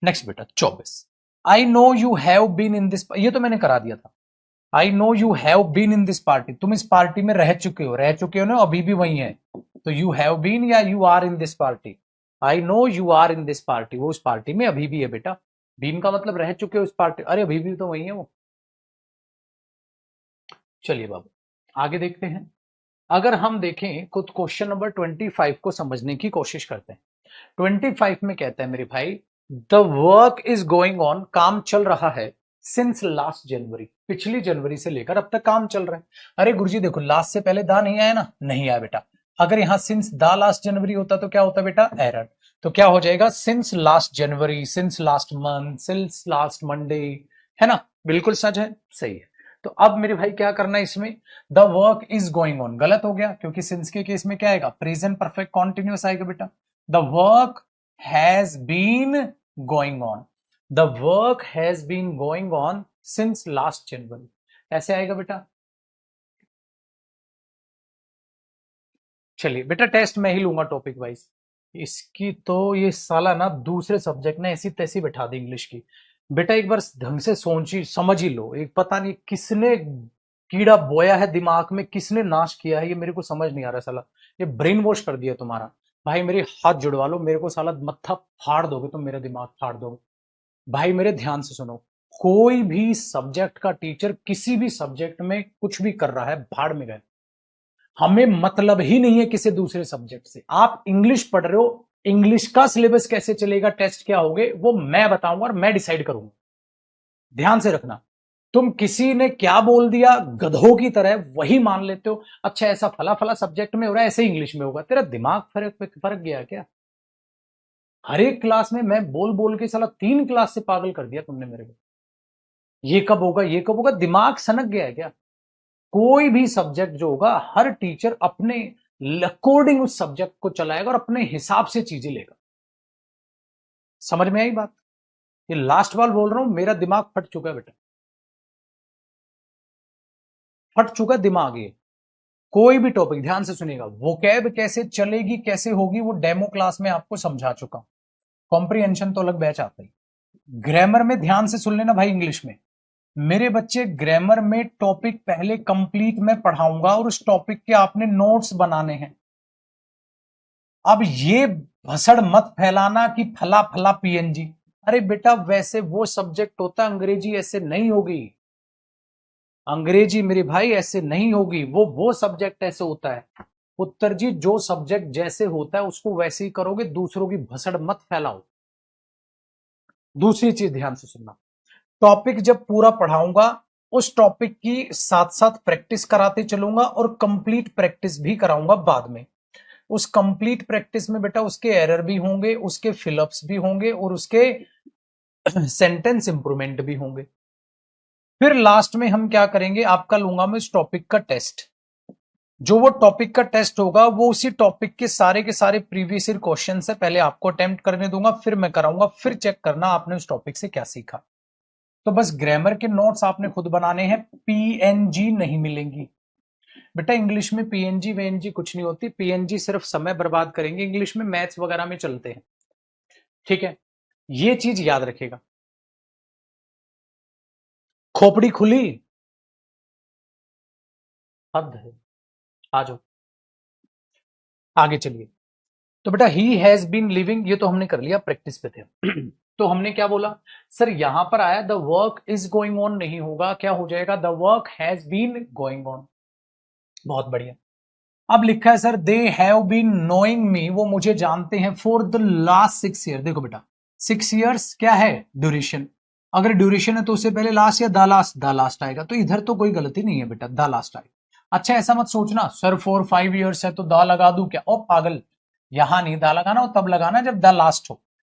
नेक्स्ट बेटा 24, I know you have been in this, ये तो मैंने करा दिया था। I know you have been in this party, तुम इस पार्टी में रह चुके हो, रह चुके हो ना, अभी भी वही है। तो यू हैव बीन या you are in this party? I know you are in this party, वो उस पार्टी में अभी भी है बेटा। बीन का मतलब रह चुके हो उस पार्टी, अरे अभी भी तो वही है वो। चलिए बाबू, आगे देखते हैं। अगर हम देखें खुद क्वेश्चन नंबर 25 को समझने की कोशिश करते हैं। 25 में कहता है मेरे भाई, the work is going on, काम चल रहा है सिंस लास्ट जनवरी, पिछली जनवरी से लेकर अब तक काम चल रहा है। अरे गुरुजी देखो, लास्ट से पहले दा नहीं आया ना? नहीं आया बेटा। अगर यहां सिंस दा लास्ट जनवरी होता तो क्या होता बेटा? एरर। तो क्या हो जाएगा? Since last January, since last month, since last Monday, है ना? बिल्कुल सच है, सही है। तो अब मेरे भाई क्या करना है इसमें? The work is going on गलत हो गया, क्योंकि सिंस के केस में क्या आएगा? प्रेजेंट परफेक्ट कॉन्टिन्यूस आएगा बेटा। The work has been going on, the work has been going on since last January, ऐसे आएगा बेटा। चलिए बेटा, टेस्ट मैं ही लूंगा टॉपिक वाइज। इसकी तो ये साला ना दूसरे सब्जेक्ट ने ऐसी तैसी बैठा दी इंग्लिश की, बेटा एक बार ढंग से सोची समझ ही लो, एक पता नहीं किसने कीड़ा बोया है दिमाग में, किसने नाश किया है, ये मेरे को समझ नहीं आ रहा साला। ये ब्रेन वॉश कर दिया तुम्हारा। भाई मेरे हाथ जुड़वा लो, मेरे को साला मत्था फाड़ दोगे तुम, मेरा दिमाग फाड़ दोगे। भाई मेरे ध्यान से सुनो, कोई भी सब्जेक्ट का टीचर किसी भी सब्जेक्ट में कुछ भी कर रहा है, भाड़ में गए। हमें मतलब ही नहीं है किसी दूसरे सब्जेक्ट से। आप इंग्लिश पढ़ रहे हो, इंग्लिश का सिलेबस कैसे चलेगा, टेस्ट क्या होंगे, वो मैं बताऊंगा और मैं डिसाइड करूंगा। ध्यान से रखना। तुम किसी ने क्या बोल दिया गधों की तरह वही मान लेते हो, अच्छा ऐसा फला फला सब्जेक्ट में हो रहा है ऐसे इंग्लिश में होगा। तेरा दिमाग फर्क फर्क गया क्या? हर एक क्लास में मैं बोल बोल के साला 3 क्लास से पागल कर दिया तुमने मेरे को। ये कब होगा, ये कब होगा, दिमाग सनक गया है क्या? कोई भी सब्जेक्ट जो होगा, हर टीचर अपने अकॉर्डिंग उस सब्जेक्ट को चलाएगा और अपने हिसाब से चीजें लेगा। समझ में आई बात? ये लास्ट बार बोल रहा हूं, मेरा दिमाग फट चुका है बेटा, फट चुका दिमाग ये। कोई भी टॉपिक ध्यान से सुनिएगा, वोकैब कैसे चलेगी कैसे होगी वो डेमो क्लास में आपको समझा चुका हूं। कॉम्प्रिहेंशन तो अलग बैच आता है। ग्रामर में ध्यान से सुन लेना भाई, इंग्लिश में मेरे बच्चे ग्रामर में टॉपिक पहले कंप्लीट मैं पढ़ाऊंगा और उस टॉपिक के आपने नोट्स बनाने हैं। अब ये भसड़ मत फैलाना कि फला फला पीएनजी। अरे बेटा वैसे वो सब्जेक्ट होता है, अंग्रेजी ऐसे नहीं होगी। अंग्रेजी मेरे भाई ऐसे नहीं होगी, वो सब्जेक्ट ऐसे होता है। उत्तर जी, जो सब्जेक्ट जैसे होता है उसको वैसे ही करोगे, दूसरों की भसड़ मत फैलाओ। दूसरी चीज ध्यान से सुनना, टॉपिक जब पूरा पढ़ाऊंगा उस टॉपिक की साथ साथ प्रैक्टिस कराते चलूंगा और कंप्लीट प्रैक्टिस भी कराऊंगा बाद में। उस कंप्लीट प्रैक्टिस में बेटा उसके एरर भी होंगे, उसके फिलअप्स भी होंगे और उसके सेंटेंस इंप्रूवमेंट भी होंगे। फिर लास्ट में हम क्या करेंगे, आपका लूंगा मैं उस टॉपिक का टेस्ट। जो वो टॉपिक का टेस्ट होगा वो उसी टॉपिक के सारे प्रीवियस ईयर क्वेश्चन से पहले आपको अटेम्प्ट करने दूंगा, फिर मैं कराऊंगा, फिर चेक करना आपने उस टॉपिक से क्या सीखा। तो बस ग्रामर के नोट्स आपने खुद बनाने हैं, पीएनजी नहीं मिलेंगी बेटा। इंग्लिश में पीएनजी वीएनजी कुछ नहीं होती, पीएनजी सिर्फ समय बर्बाद करेंगे, इंग्लिश में मैथ्स वगैरह में चलते हैं। ठीक है, ये चीज याद रखेगा। खोपड़ी खुली, हद है। आ जाओ आगे चलिए। तो बेटा ही हैज बीन लिविंग, ये तो हमने कर लिया, प्रैक्टिस पे थे। तो हमने क्या बोला सर, यहां पर आया the work is going on नहीं होगा, क्या हो जाएगा, the work has been going on. बहुत बढ़िया। अब लिखा है sir they have been knowing me, वो मुझे जानते हैं फॉर द लास्ट 6 ईयर। देखो बेटा 6 ईयर्स क्या है, ड्यूरेशन। अगर ड्यूरेशन है तो उससे पहले लास्ट या द लास्ट आएगा, तो इधर तो कोई गलती नहीं है बेटा, द लास्ट आएगा। अच्छा ऐसा मत सोचना सर 4 5 ईयर्स है तो द लगा दूं क्या, ओ पागल, यहां नहीं द लगाना, और तब लगाना जब द लास्ट हो।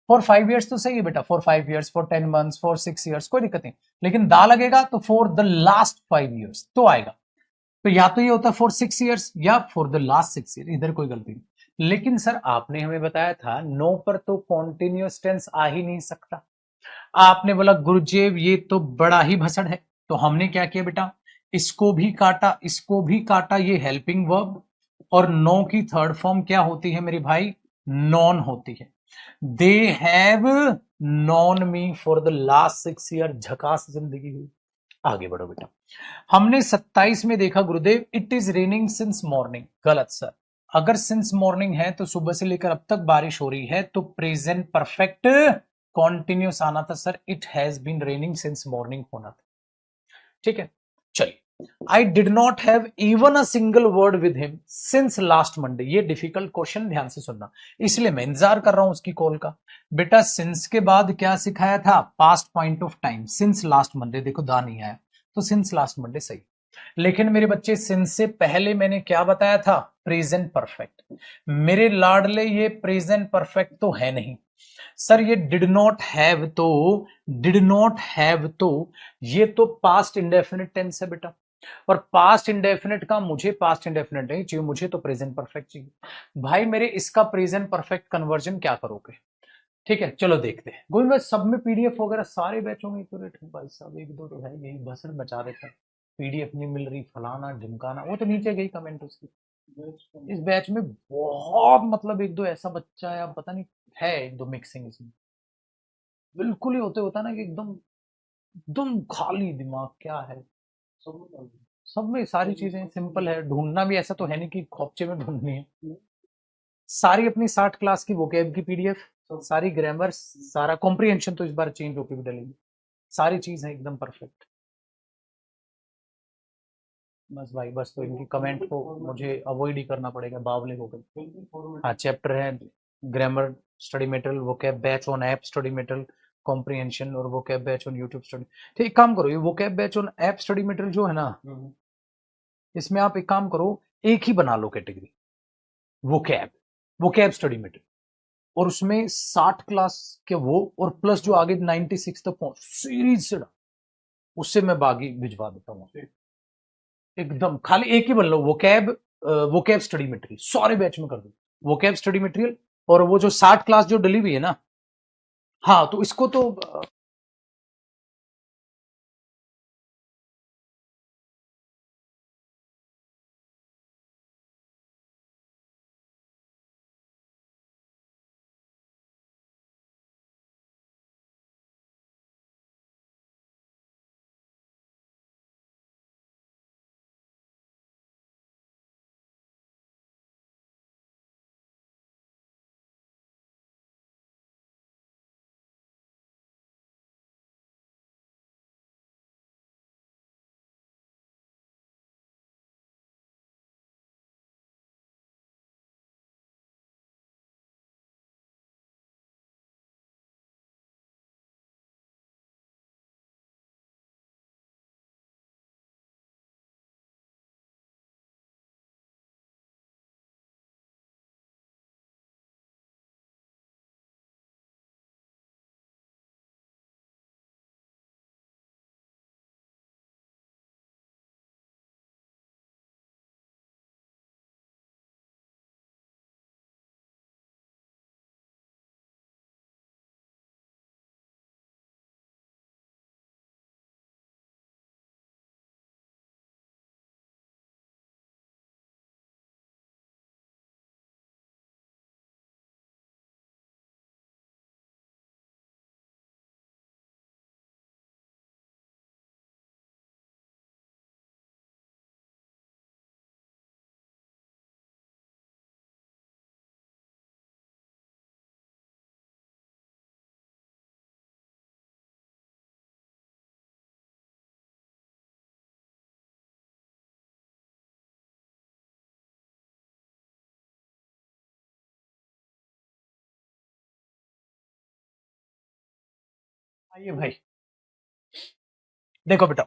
4 5 ईयर्स तो सही है बेटा, 4 5 years, for 10 months, for 6 years, कोई दिक्कत नहीं। लेकिन द लगेगा तो फॉर द लास्ट 5 ईयर्स तो आएगा। तो या तो ये होता है फॉर 6 ईयर्स या फॉर द लास्ट 6 ईयर, इधर कोई गलती नहीं। लेकिन सर आपने हमें बताया था नो पर तो कॉन्टिन्यूअस टेंस आ ही नहीं सकता। आपने बोला गुरुजेव ये तो बड़ा ही भसड़ है। तो हमने क्या किया बेटा, इसको भी काटा, इसको भी काटा, ये हेल्पिंग वर्ब। और नो की थर्ड फॉर्म क्या होती है मेरे भाई, नॉन होती है। They have non me for the last 6 year, झकास जिंदगी हुई। आगे बढ़ो बेटा। हमने 27 में देखा गुरुदेव it is raining since morning, गलत सर। अगर सिंस मॉर्निंग है तो सुबह से लेकर अब तक बारिश हो रही है, तो प्रेजेंट परफेक्ट कॉन्टिन्यूस आना था sir, it has been raining since morning होना था। ठीक है चलिए। I did not have even a single word with him since last Monday, ये डिफिकल्ट क्वेश्चन, ध्यान से सुनना, इसलिए मैं इंतजार कर रहा हूं उसकी कॉल का। बेटा सिंस के बाद क्या सिखाया था, past point of time, since last Monday, देखो दा नहीं आया तो सिंस लास्ट मंडे सही। लेकिन मेरे बच्चे सिंस से पहले मैंने क्या बताया था, प्रेजेंट परफेक्ट। मेरे लाडले ये प्रेजेंट परफेक्ट तो है नहीं सर, ये डिड नॉट हैव तो, डिड नॉट हैव तो ये तो पास्ट इंडेफिनिट टेंस है बेटा। और पास्ट इंडेफिनिट का मुझे पास्ट इंडेफिनिट नहीं चाहिए, मुझे तो प्रेजेंट परफेक्ट चाहिए। भाई मेरे इसका प्रेजेंट परफेक्ट कन्वर्जन क्या करोगे? ठीक है चलो देखते हैं। गोविंद भाई सब में पीडीएफ वगैरह सारे बैचों में तो रेट भाई साहब, एक दो तो है यही भसड़ बचा देते हैं, पीडीएफ नहीं मिल रही, फलाना ढिमकाना, वो तो नीचे गई कमेंट उसकी। इस बैच में बहुत मतलब एक दो ऐसा बच्चा है, अब पता नहीं है एक दो मिक्सिंग इसमें। बिल्कुल ही होता ना कि एकदम एकदम खाली दिमाग, क्या है सब में सारी चीजें सिंपल है, ढूंढना भी ऐसा तो है नहीं कि खोपचे में ढूंढनी है। सारी अपनी 60 क्लास की वोकेब की पीडीएफ, सारी ग्रामर, सारा कॉम्प्रिहेंशन तो इस बार चेंज होकर भी डलेगी, सारी चीज है एकदम परफेक्ट। बस भाई, बस तो इनकी कमेंट को मुझे अवॉइड ही करना पड़ेगा, बावले हो गए। हाँ, चैप्टर है grammar study material, vocab batch on app study material comprehension, और vocab batch on YouTube study. तो एक काम करो, ये vocab batch on app study material जो है ना, इसमें आप एक काम करो, एक ही बना लो category, vocab vocab study material, और उसमें 60 क्लास के वो, और प्लस जो आगे 96 तक पहुंच सीरीज से उससे मैं बागी भिजवा देता हूँ एकदम। खाली एक ही बन लो, वोकैब स्टडी मटेरियल सारे बैच में कर दो, वोकैब स्टडी मटेरियल। और वो जो 60 क्लास जो डली हुई है ना, हाँ तो इसको तो आइए भाई, देखो बेटा,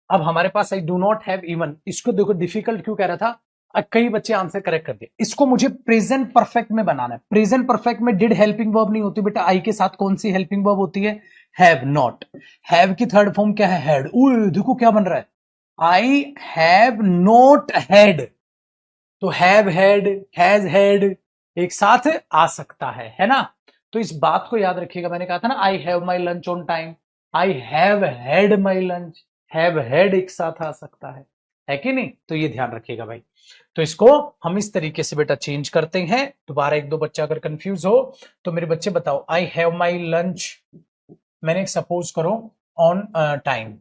अब हमारे पास I do not have even, इसको देखो डिफिकल्ट क्यों कह रहा था, कई बच्चे आंसर करेक्ट कर दिए। इसको मुझे प्रेजेंट परफेक्ट में बनाना है। प्रेजेंट परफेक्ट में डिड हेल्पिंग वर्ब नहीं होती बेटा, आई के साथ कौन सी हेल्पिंग वर्ब होती है, हैव नॉट। हैव की थर्ड फॉर्म क्या है, हैड। ओए देखो क्या बन रहा है, आई हैव नॉट हैड, तो हैव हैड, हैज हैड एक साथ आ सकता है ना। तो इस बात को याद रखिएगा, मैंने कहा था ना I have my lunch on time, I have had my lunch, have had एक साथ आ सकता है कि नहीं, तो ये ध्यान रखिएगा भाई। तो इसको हम इस तरीके से बेटा चेंज करते हैं। दोबारा एक दो बच्चा अगर कंफ्यूज हो तो मेरे बच्चे बताओ, आई हैव माई लंच, मैंने सपोज करो ऑन टाइम,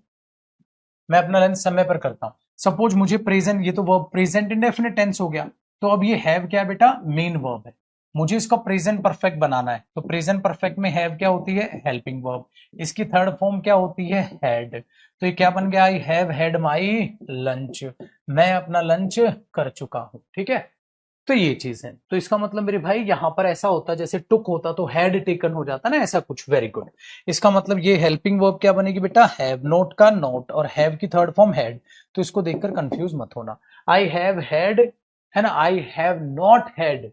मैं अपना लंच समय पर करता हूं। सपोज मुझे प्रेजेंट, ये तो वर्ब प्रेजेंट इंडेफिनिट टेंस हो गया, तो अब ये हैव क्या है बेटा, मेन वर्ब है, मुझे इसका प्रेजेंट परफेक्ट बनाना है। तो प्रेजेंट परफेक्ट में हैव क्या होती है, हेल्पिंग वर्ब, इसकी थर्ड फॉर्म क्या होती है, हैड। तो ये क्या बन गया, I have had my lunch, मैं अपना लंच कर चुका हूं, ठीक है। तो ये चीज है, तो इसका मतलब मेरे भाई यहां पर ऐसा होता जैसे टुक होता तो हैड टेकन हो जाता ना, ऐसा कुछ। Very good. इसका मतलब ये हेल्पिंग वर्ब क्या बनेगी बेटा, हैव नोट का नोट, और हैव की थर्ड फॉर्म हैड। तो इसको देखकर कंफ्यूज मत होना, आई हैव हैड है ना, आई हैव नॉट हैड,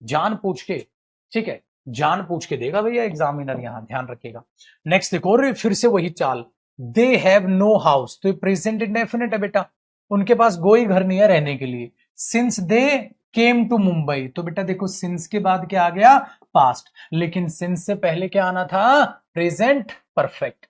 जान पूछ के, ठीक है, जान पूछ के देगा भैया एग्जामिनर, यहां ध्यान रखिएगा। नेक्स्ट देखो, और फिर से वही चाल, दे हैव नो हाउस, तो प्रेजेंट इंडेफिनिट है बेटा, उनके पास कोई घर नहीं है रहने के लिए। Since they came to Mumbai, तो बेटा देखो सिंस के बाद क्या आ गया, पास्ट, लेकिन सिंस से पहले क्या आना था, प्रेजेंट परफेक्ट।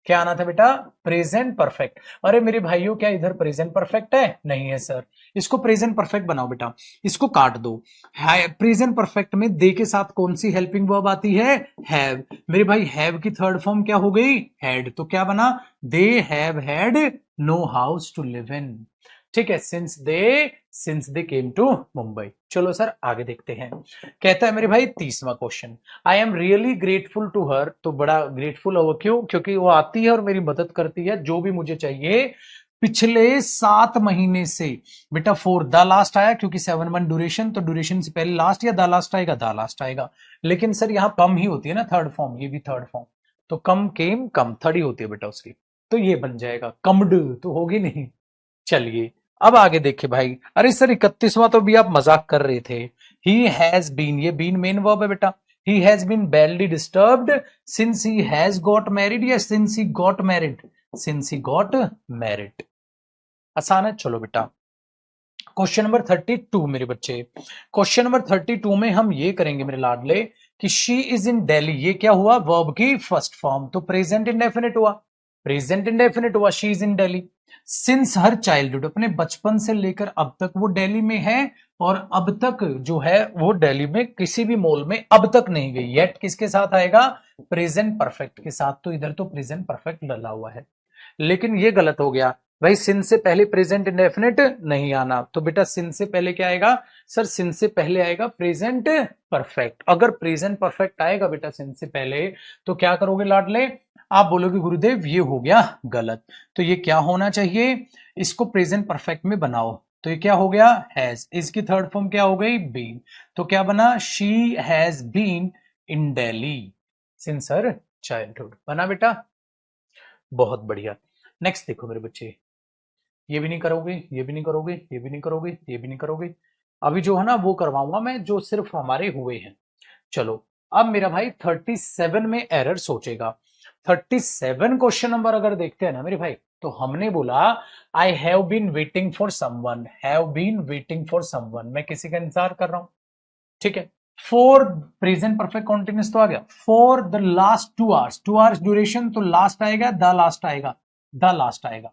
क्या आना था बेटा? Present perfect. अरे मेरे भाइयों, क्या इधर प्रेजेंट परफेक्ट है? नहीं है सर। इसको प्रेजेंट परफेक्ट बनाओ बेटा, इसको काट दो। प्रेजेंट परफेक्ट में दे के साथ कौन सी हेल्पिंग वर्ब आती है? हैव। मेरे भाई हैव की थर्ड फॉर्म क्या हो गई? हैड। तो क्या बना? They have had no house to live in. ठीक है, since they came to Mumbai. चलो सर आगे देखते हैं। कहता है मेरे भाई 30वां question, I am really grateful to her. तो बड़ा ग्रेटफुल हो, क्यों? क्योंकि वो आती है और मेरी मदद करती है, जो भी मुझे चाहिए पिछले 7 महीने से। बेटा फोर द लास्ट आया, क्योंकि 7 मंथ ड्यूरेशन, तो ड्यूरेशन से पहले लास्ट या द लास्ट आएगा? द लास्ट आएगा। लेकिन सर यहां कम ही होती है ना थर्ड फॉर्म, ये भी थर्ड फॉर्म, तो कम केम कम थर्ड ही होती है बेटा उसकी। तो ये बन जाएगा कम्ड, तो होगी नहीं। चलिए अब आगे देखिए भाई। अरे सर 31वां तो भी आप मजाक कर रहे थे। ही हैज बीन, ये बीन मेन वर्ब है बेटा। He has been badly disturbed since he has got married, या since he got married? Since he got married. आसान है। चलो बेटा क्वेश्चन नंबर 32 मेरे बच्चे। क्वेश्चन नंबर 32 में हम ये करेंगे मेरे लाडले कि शी इज इन दिल्ली। ये क्या हुआ? वर्ब की फर्स्ट फॉर्म, तो प्रेजेंट इंडेफिनिट हुआ। प्रेजेंट इंडेफिनिट हुआ, she is in Delhi. Since her childhood, अपने बचपन से लेकर अब तक वो दिल्ली में है, और अब तक जो है वो दिल्ली में किसी भी मॉल में अब तक नहीं गई। येट किसके साथ आएगा? प्रेजेंट परफेक्ट के साथ। तो इधर तो प्रेजेंट परफेक्ट डला हुआ है, लेकिन ये गलत हो गया भाई। सिन से पहले प्रेजेंट इंडेफिनिट नहीं आना, तो बेटा सिन से पहले क्या आएगा? सर सिन से पहले आएगा प्रेजेंट परफेक्ट। अगर प्रेजेंट परफेक्ट आएगा बेटा सिन से पहले, तो क्या करोगे लाडले? आप बोलोगे गुरुदेव ये हो गया गलत। तो ये क्या होना चाहिए? इसको प्रेजेंट परफेक्ट में बनाओ। तो ये क्या हो गया? हैज। इसकी थर्ड फॉर्म क्या हो गई? बीन। तो क्या बना? She has been in Delhi since her childhood. बना बेटा? बहुत बढ़िया। नेक्स्ट देखो मेरे बच्चे, ये भी नहीं करोगे, ये भी नहीं करोगे, ये भी नहीं करोगे, ये भी नहीं करोगे। अभी जो है ना वो करवाऊंगा मैं जो सिर्फ हमारे हुए हैं। चलो अब मेरा भाई 37 में एरर सोचेगा। 37 क्वेश्चन नंबर अगर देखते हैं ना मेरे भाई, तो हमने बोला I have been waiting for someone, have been waiting for someone, मैं किसी का इंतजार कर रहा हूं। ठीक है। फॉर प्रेजेंट परफेक्ट कॉन्टिन्यूस तो आ गया। For the last 2 hours, 2 hours duration, तो लास्ट आएगा द लास्ट आएगा, द लास्ट आएगा।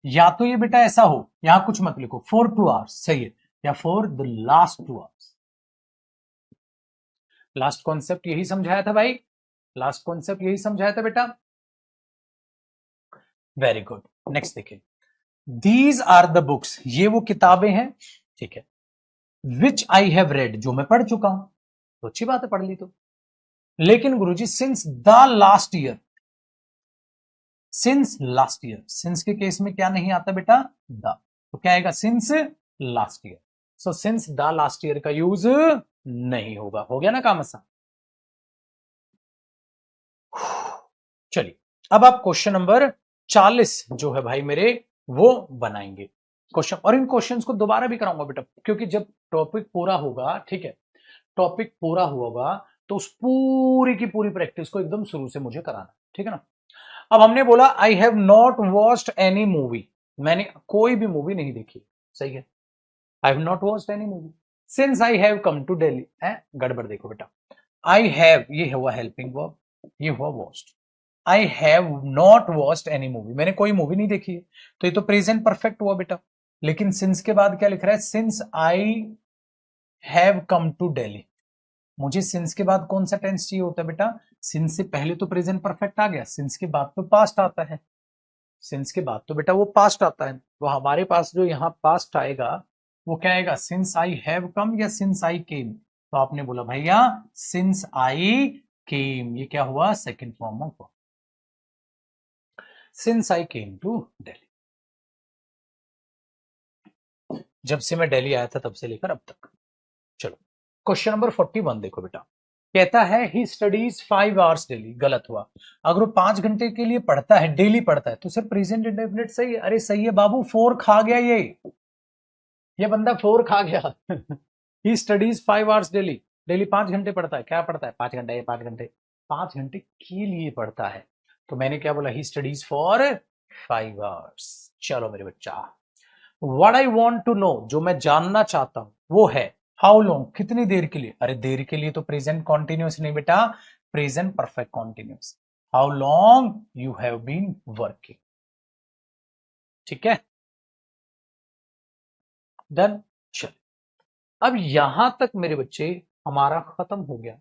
या तो ये बेटा ऐसा हो, यहां कुछ मत लिखो, फॉर 2 आवर्स सही है, या for the last 2 hours. Last concept यही समझाया था भाई, लास्ट कॉन्सेप्ट यही समझाया था बेटा। Very good. नेक्स्ट देखिए, दीज आर द बुक्स, ये वो किताबें हैं, ठीक है, विच आई हैव रेड, जो मैं पढ़ चुका हूं। तो अच्छी बात है, पढ़ ली तो। लेकिन guruji since the last year, since last year, since के केस में क्या नहीं आता बेटा? द। तो क्या आएगा? Since last year. So since the last year का यूज नहीं होगा। हो गया ना काम आसान? चलिए अब आप क्वेश्चन नंबर 40 जो है भाई मेरे वो बनाएंगे क्वेश्चन, और इन क्वेश्चंस को दोबारा भी कराऊंगा बेटा, क्योंकि जब टॉपिक पूरा होगा, ठीक है, टॉपिक पूरा होगा तो उस पूरी की पूरी प्रैक्टिस को एकदम शुरू से मुझे कराना, ठीक है ना। अब हमने बोला I have not watched any movie, मैंने कोई भी मूवी नहीं देखी, सही है। I have not watched any movie since I have come to Delhi. है गड़बड़, देखो बेटा, आई हैव ये हुआ हेल्पिंग वर्ब, ये हुआ watched. I have not watched any movie, मैंने कोई मूवी नहीं देखी है, तो ये तो प्रेजेंट परफेक्ट हुआ बेटा। लेकिन सिंस के बाद क्या लिख रहा है? Since I have come to Delhi. मुझे सिंस के बाद कौन सा टेंस चाहिए होता है बेटा? सिंस से पहले तो प्रेजेंट परफेक्ट आ गया, सिंस के बाद तो पास्ट आता है, सिंस के बाद तो बेटा वो पास्ट आता है। तो हमारे पास जो यहाँ पास्ट आएगा वो क्या आएगा? सिंस आई हैव कम या सिंस आई केम? तो आपने बोला भैया सिंस आई केम, ये क्या हुआ? Second form of since I came to Delhi. जब से मैं दिल्ली आया था तब से लेकर अब तक। चलो क्वेश्चन नंबर 41 देखो बेटा, कहता है ही स्टडीज 5 आवर्स डेली। गलत हुआ। अगर वो 5 घंटे के लिए पढ़ता है, डेली पढ़ता है, तो सर प्रेजेंट इंडेफिनिट सही है। अरे सही है बाबू, 4 खा गया ये बंदा 4 खा गया। He studies 5 hours daily, daily 5 घंटे पढ़ता है। क्या पढ़ता है? 5 घंटे, 5 घंटे, 5 घंटे के लिए पढ़ता है। तो मैंने क्या बोला? He studies for 5 hours. चलो मेरे बच्चा, what I want to know, जो मैं जानना चाहता हूं वो है हाउ लॉन्ग, कितनी देर के लिए। अरे देर के लिए तो प्रेजेंट कॉन्टिन्यूस नहीं बेटा, present perfect continuous. How long you have been working. ठीक है, डन। चल, अब यहां तक मेरे बच्चे हमारा खत्म हो गया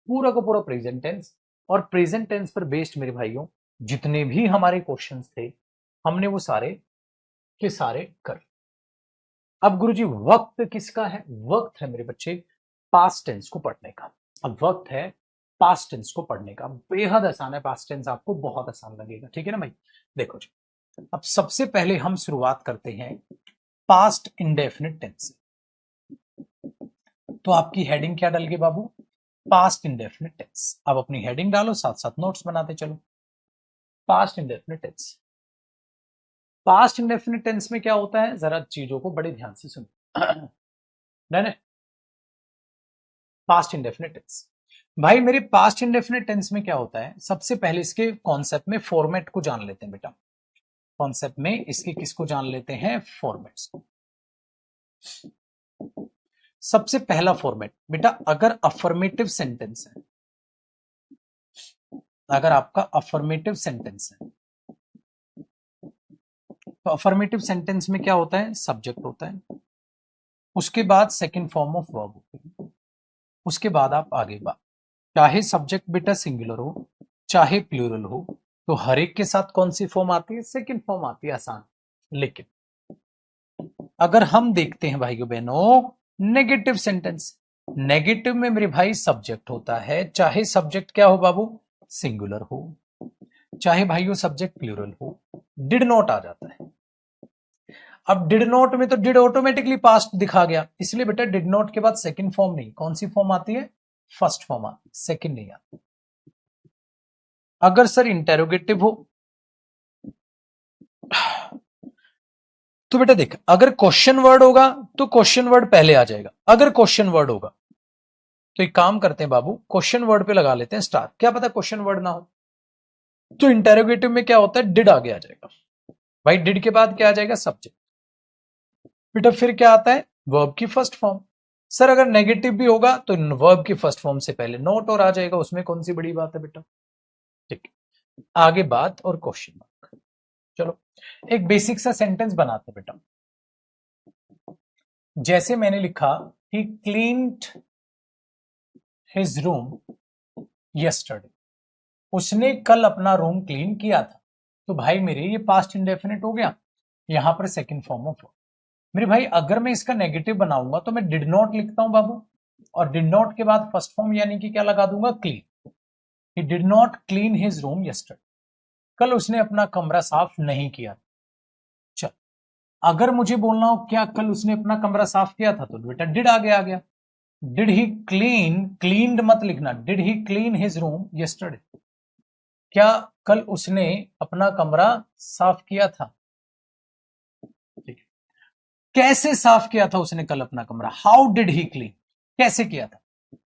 पूरा का पूरा प्रेजेंट टेंस। और प्रेजेंट टेंस पर बेस्ड मेरे भाइयों जितने भी हमारे क्वेश्चंस थे हमने वो सारे के सारे कर। अब गुरुजी वक्त किसका है? वक्त है मेरे बच्चे पास्ट टेंस को पढ़ने का। अब वक्त है पास्ट टेंस को पढ़ने का, बेहद आसान है पास्ट टेंस, आपको बहुत आसान लगेगा। ठीक है ना भाई? देखो जी, अब सबसे पहले हम शुरुआत करते हैं पास्ट इंडेफिनिट टेंस से। तो आपकी हेडिंग क्या डल गई बाबू? Past indefinite tense. अब अपनी हेडिंग डालो, साथ साथ नोट्स बनाते चलो। Past indefinite tense. Past indefinite tense में क्या होता है, जरा चीजों को बड़े ध्यान से सुनो। नहीं, पास्ट इंडेफिनिट टेंस भाई मेरे पास्ट इंडेफिनिट टेंस में क्या होता है, सबसे पहले इसके कॉन्सेप्ट में फॉर्मेट को जान लेते हैं बेटा। कॉन्सेप्ट में इसके किसको जान लेते हैं? फॉर्मेट्स को। सबसे पहला फॉर्मेट बेटा, अगर अफर्मेटिव सेंटेंस है, अगर आपका अफर्मेटिव सेंटेंस है तो अफर्मेटिव सेंटेंस में क्या होता है? सब्जेक्ट होता है, उसके बाद सेकंड फॉर्म ऑफ वर्ब होती है, उसके बाद आप आगे बात। चाहे सब्जेक्ट बेटा सिंगुलर हो चाहे प्लूरल हो, तो हर एक के साथ कौन सी फॉर्म आती है? सेकंड फॉर्म आती है, आसान। लेकिन अगर हम देखते हैं भाइयों बहनों नेगेटिव सेंटेंस, नेगेटिव में मेरे भाई सब्जेक्ट होता है, चाहे सब्जेक्ट क्या हो बाबू? सिंगुलर हो, चाहे भाइयों सब्जेक्ट प्लूरल हो, डिड नॉट आ जाता है। अब डिड नॉट में तो डिड ऑटोमेटिकली पास्ट दिखा गया, इसलिए बेटा डिड नॉट के बाद सेकंड फॉर्म नहीं, कौन सी फॉर्म आती है? फर्स्ट फॉर्म आती है, सेकंड नहीं आती। अगर सर इंटेरोगेटिव हो तो बेटा देख, अगर क्वेश्चन वर्ड होगा तो क्वेश्चन वर्ड पहले आ जाएगा। अगर क्वेश्चन वर्ड होगा तो एक काम करते हैं बाबू, क्वेश्चन वर्ड पे लगा लेते हैं स्टार, क्या पता क्वेश्चन वर्ड ना हो। तो इंटेरोगेटिव में क्या होता है? डिड आगे आ जाएगा भाई, डिड के बाद क्या आ जाएगा? सब्जेक्ट। बेटा फिर क्या आता है? वर्ब की फर्स्ट फॉर्म। सर अगर नेगेटिव भी होगा तो वर्ब की फर्स्ट फॉर्म से पहले नोट और आ जाएगा, उसमें कौन सी बड़ी बात है बेटा? ठीक, आगे बात और क्वेश्चन मार्क। चलो एक बेसिक सा सेंटेंस बनाते बेटा। जैसे मैंने लिखा, ही क्लीन्ड हिज रूम यस्टरडे, उसने कल अपना रूम क्लीन किया था। तो भाई मेरे ये पास्ट इंडेफिनिट हो गया, यहां पर सेकंड फॉर्म ऑफ। मेरे भाई अगर मैं इसका नेगेटिव बनाऊंगा तो मैं डिड नॉट लिखता हूं बाबू, और डिड नॉट के बाद फर्स्ट फॉर्म यानी कि क्या लगा दूंगा? Clean. He did not clean his room yesterday, कल उसने अपना कमरा साफ नहीं किया। चल, अगर मुझे बोलना हो क्या कल उसने अपना कमरा साफ किया था, तो बेटा डिड आगे आ गया। डिड ही क्लीन, क्लीन्ड मत लिखना, did he clean his room yesterday, क्या कल उसने अपना कमरा साफ किया था? ठीक है, कैसे साफ किया था उसने कल अपना कमरा? हाउ डिड ही क्लीन, कैसे किया था?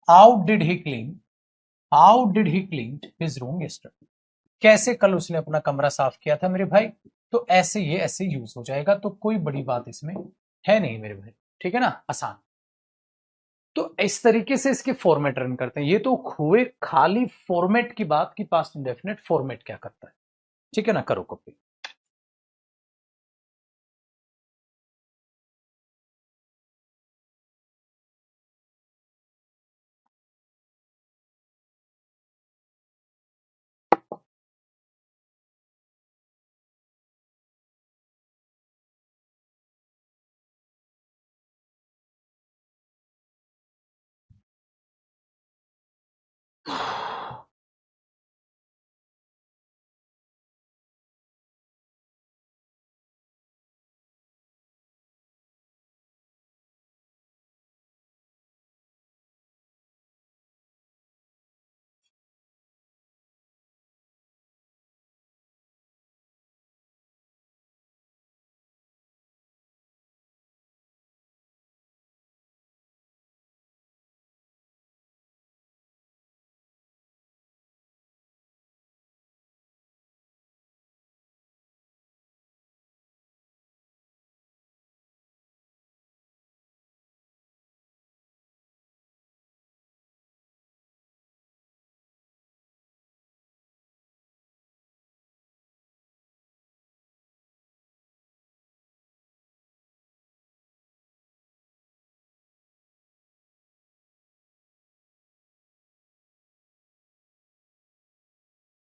How did he clean, how did he clean his room yesterday, कैसे कल उसने अपना कमरा साफ किया था मेरे भाई। तो ऐसे ये ऐसे यूज हो जाएगा, तो कोई बड़ी बात इसमें है नहीं मेरे भाई। ठीक है ना, आसान। तो इस तरीके से इसके फॉर्मेट रन करते हैं। ये तो हुए खाली फॉर्मेट की बात की पास्ट इंडेफिनिट फॉर्मेट क्या करता है। ठीक है ना, करो कॉपी।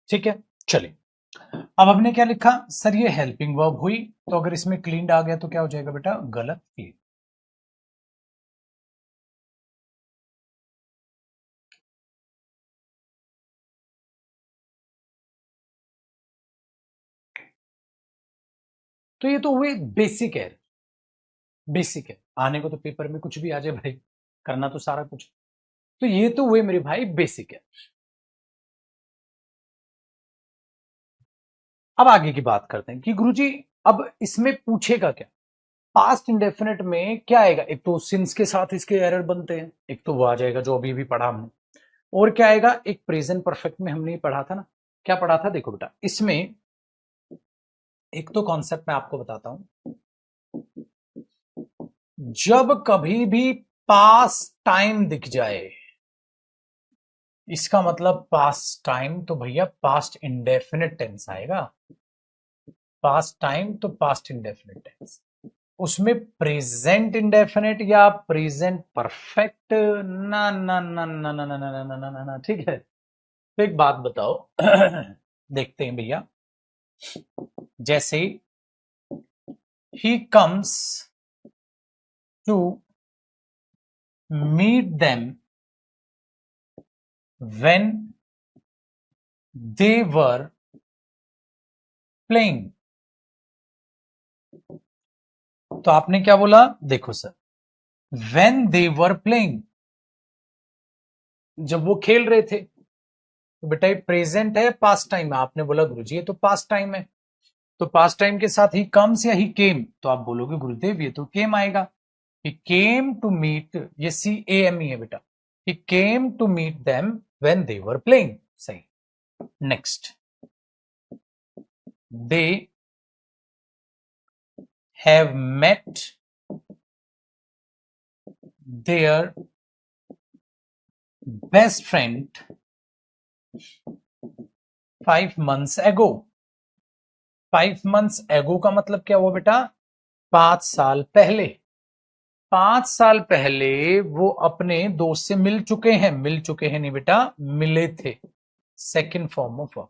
ठीक है, चलिए अब हमने क्या लिखा सर, ये हेल्पिंग वर्ब हुई, तो अगर इसमें क्लीन्ड आ गया तो क्या हो जाएगा बेटा, गलत क्लीन। तो ये तो हुए बेसिक है, बेसिक है, आने को तो पेपर में कुछ भी आ जाए भाई, करना तो सारा कुछ। तो ये तो हुए मेरे भाई बेसिक है। अब आगे की बात करते हैं कि गुरुजी अब इसमें पूछेगा क्या, पास्ट इंडेफिनिट में क्या आएगा, एक तो सिंस के साथ इसके एरर बनते हैं, एक तो वो आ जाएगा जो अभी भी पढ़ा हमने, और क्या आएगा, एक प्रेजेंट परफेक्ट में हमने पढ़ा था ना, क्या पढ़ा था, देखो बेटा इसमें एक तो कॉन्सेप्ट मैं आपको बताता हूं, जब कभी भी पास टाइम दिख जाए, इसका मतलब पास्ट टाइम तो भैया पास्ट इंडेफिनिट टेंस आएगा, पास्ट टाइम तो पास्ट इंडेफिनिट टेंस, उसमें प्रेजेंट इंडेफिनिट या प्रेजेंट परफेक्ट, ना ना ना ना ना ना ना ना ना ना ना, ठीक है। तो एक बात बताओ देखते हैं भैया, जैसे ही comes to meet them when they were playing, तो आपने क्या बोला, देखो sir, when they were playing, जब वो खेल रहे थे, तो बेटा ये प्रेजेंट है पास्ट टाइम है, आपने बोला गुरुजी ये तो पास्ट टाइम है, तो पास्ट टाइम के साथ ही कम्स या ही केम, तो आप बोलोगे गुरुदेव ये तो केम आएगा, ही केम टू मीट, ये CAME है बेटा, he came to meet them when they were playing, सही। Next, they have met their best friend 5 months ago, 5 months ago का मतलब क्या हुआ बेटा, 5 साल पहले, 5 साल पहले वो अपने दोस्त से मिल चुके हैं, मिल चुके हैं नहीं बेटा, मिले थे, सेकंड फॉर्म ऑफ वर्ब,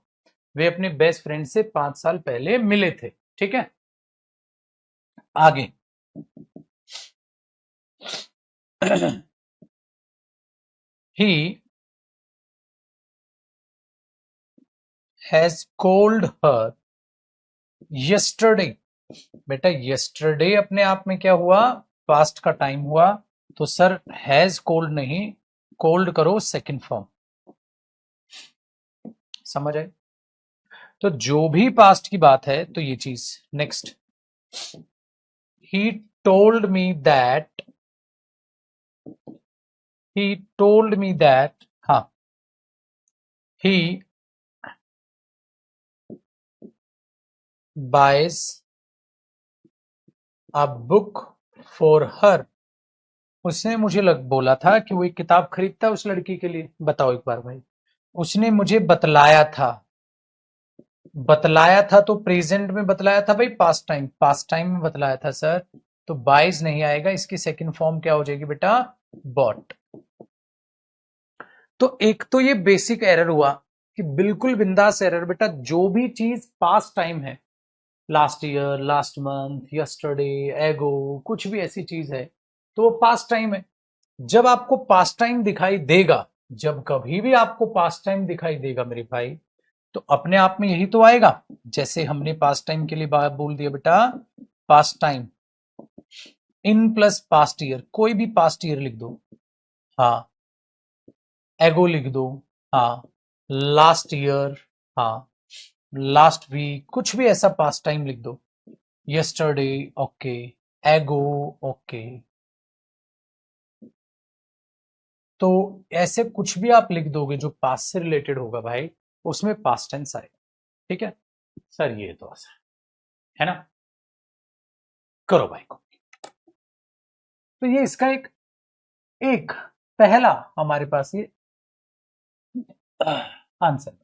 वे अपने बेस्ट फ्रेंड से 5 साल पहले मिले थे, ठीक है। आगे he has called her yesterday, बेटा यस्टरडे अपने आप में क्या हुआ, पास्ट का टाइम हुआ, तो सर हैज कॉल्ड नहीं, कॉल्ड करो सेकंड फॉर्म, समझ आए। तो जो भी पास्ट की बात है तो ये चीज। Next, he told me that, he told me that, हाँ, he buys a book for her, उसने मुझे बोला था कि वो एक किताब खरीदता है उस लड़की के लिए, बताओ एक बार भाई, उसने मुझे बतलाया था, बतलाया था तो प्रेजेंट में बतलाया था भाई, पास्ट टाइम में बतलाया था सर, तो बाइज नहीं आएगा, इसकी सेकंड फॉर्म क्या हो जाएगी बेटा, बॉट। तो एक तो ये बेसिक एरर हुआ कि बिल्कुल बिंदास एरर बेटा, जो भी चीज पास्ट टाइम है, last year, last month, yesterday, एगो, कुछ भी ऐसी चीज है तो वो पास्ट टाइम है। जब आपको पास्ट टाइम दिखाई देगा, जब कभी भी आपको पास्ट टाइम दिखाई देगा मेरे भाई, तो अपने आप में यही तो आएगा, जैसे हमने पास्ट टाइम के लिए बोल दिया बेटा, past time in plus past year, कोई भी पास्ट ईयर लिख दो, हाँ, एगो लिख दो, हाँ, लास्ट ईयर, हाँ, लास्ट वीक, कुछ भी ऐसा पास्ट टाइम लिख दो, यस्टरडे, ओके, एगो, ओके, तो ऐसे कुछ भी आप लिख दोगे जो पास्ट से रिलेटेड होगा भाई, उसमें पास्ट टेंस आएगा, ठीक है। सर ये तो आसान है ना, करो भाई को। तो ये इसका एक एक पहला हमारे पास ये आंसर।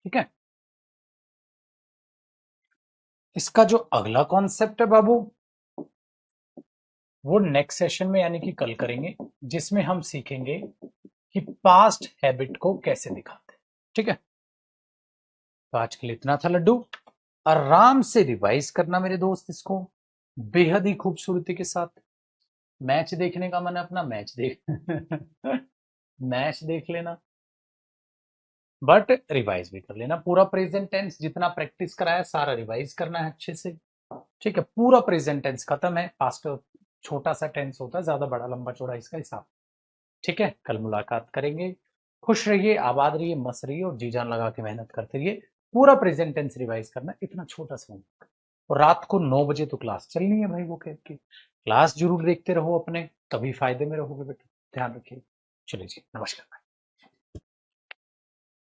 ठीक है। इसका जो अगला कॉन्सेप्ट है बाबू, वो नेक्स्ट सेशन में यानी कि कल करेंगे, जिसमें हम सीखेंगे कि पास्ट हैबिट को कैसे दिखाते हैं। ठीक है, तो आज के लिए इतना था लड्डू। आराम से रिवाइज करना मेरे दोस्त इसको, बेहद ही खूबसूरती के साथ। मैच देखने का मन है अपना, मैच देख मैच देख लेना, बट रिवाइज भी कर लेना। पूरा प्रेजेंट टेंस जितना प्रैक्टिस कराया सारा रिवाइज करना है अच्छे से। ठीक है, पूरा प्रेजेंट टेंस खत्म है, पास्ट छोटा सा टेंस होता है, ज्यादा बड़ा लंबा चौड़ा इसका हिसाब। ठीक है, कल मुलाकात करेंगे। खुश रहिए, आबाद रहिए, मस्त रहिए और जी जान लगा के मेहनत करते रहिए। पूरा प्रेजेंट टेंस रिवाइज करना, इतना छोटा सा होमवर्क। और रात को 9 बजे तो क्लास चलनी है भाई, वो कैब की क्लास जरूर देखते रहो अपने, तभी फायदे में रहोगे बेटा, ध्यान रखिए। चलिए जी, नमस्कार।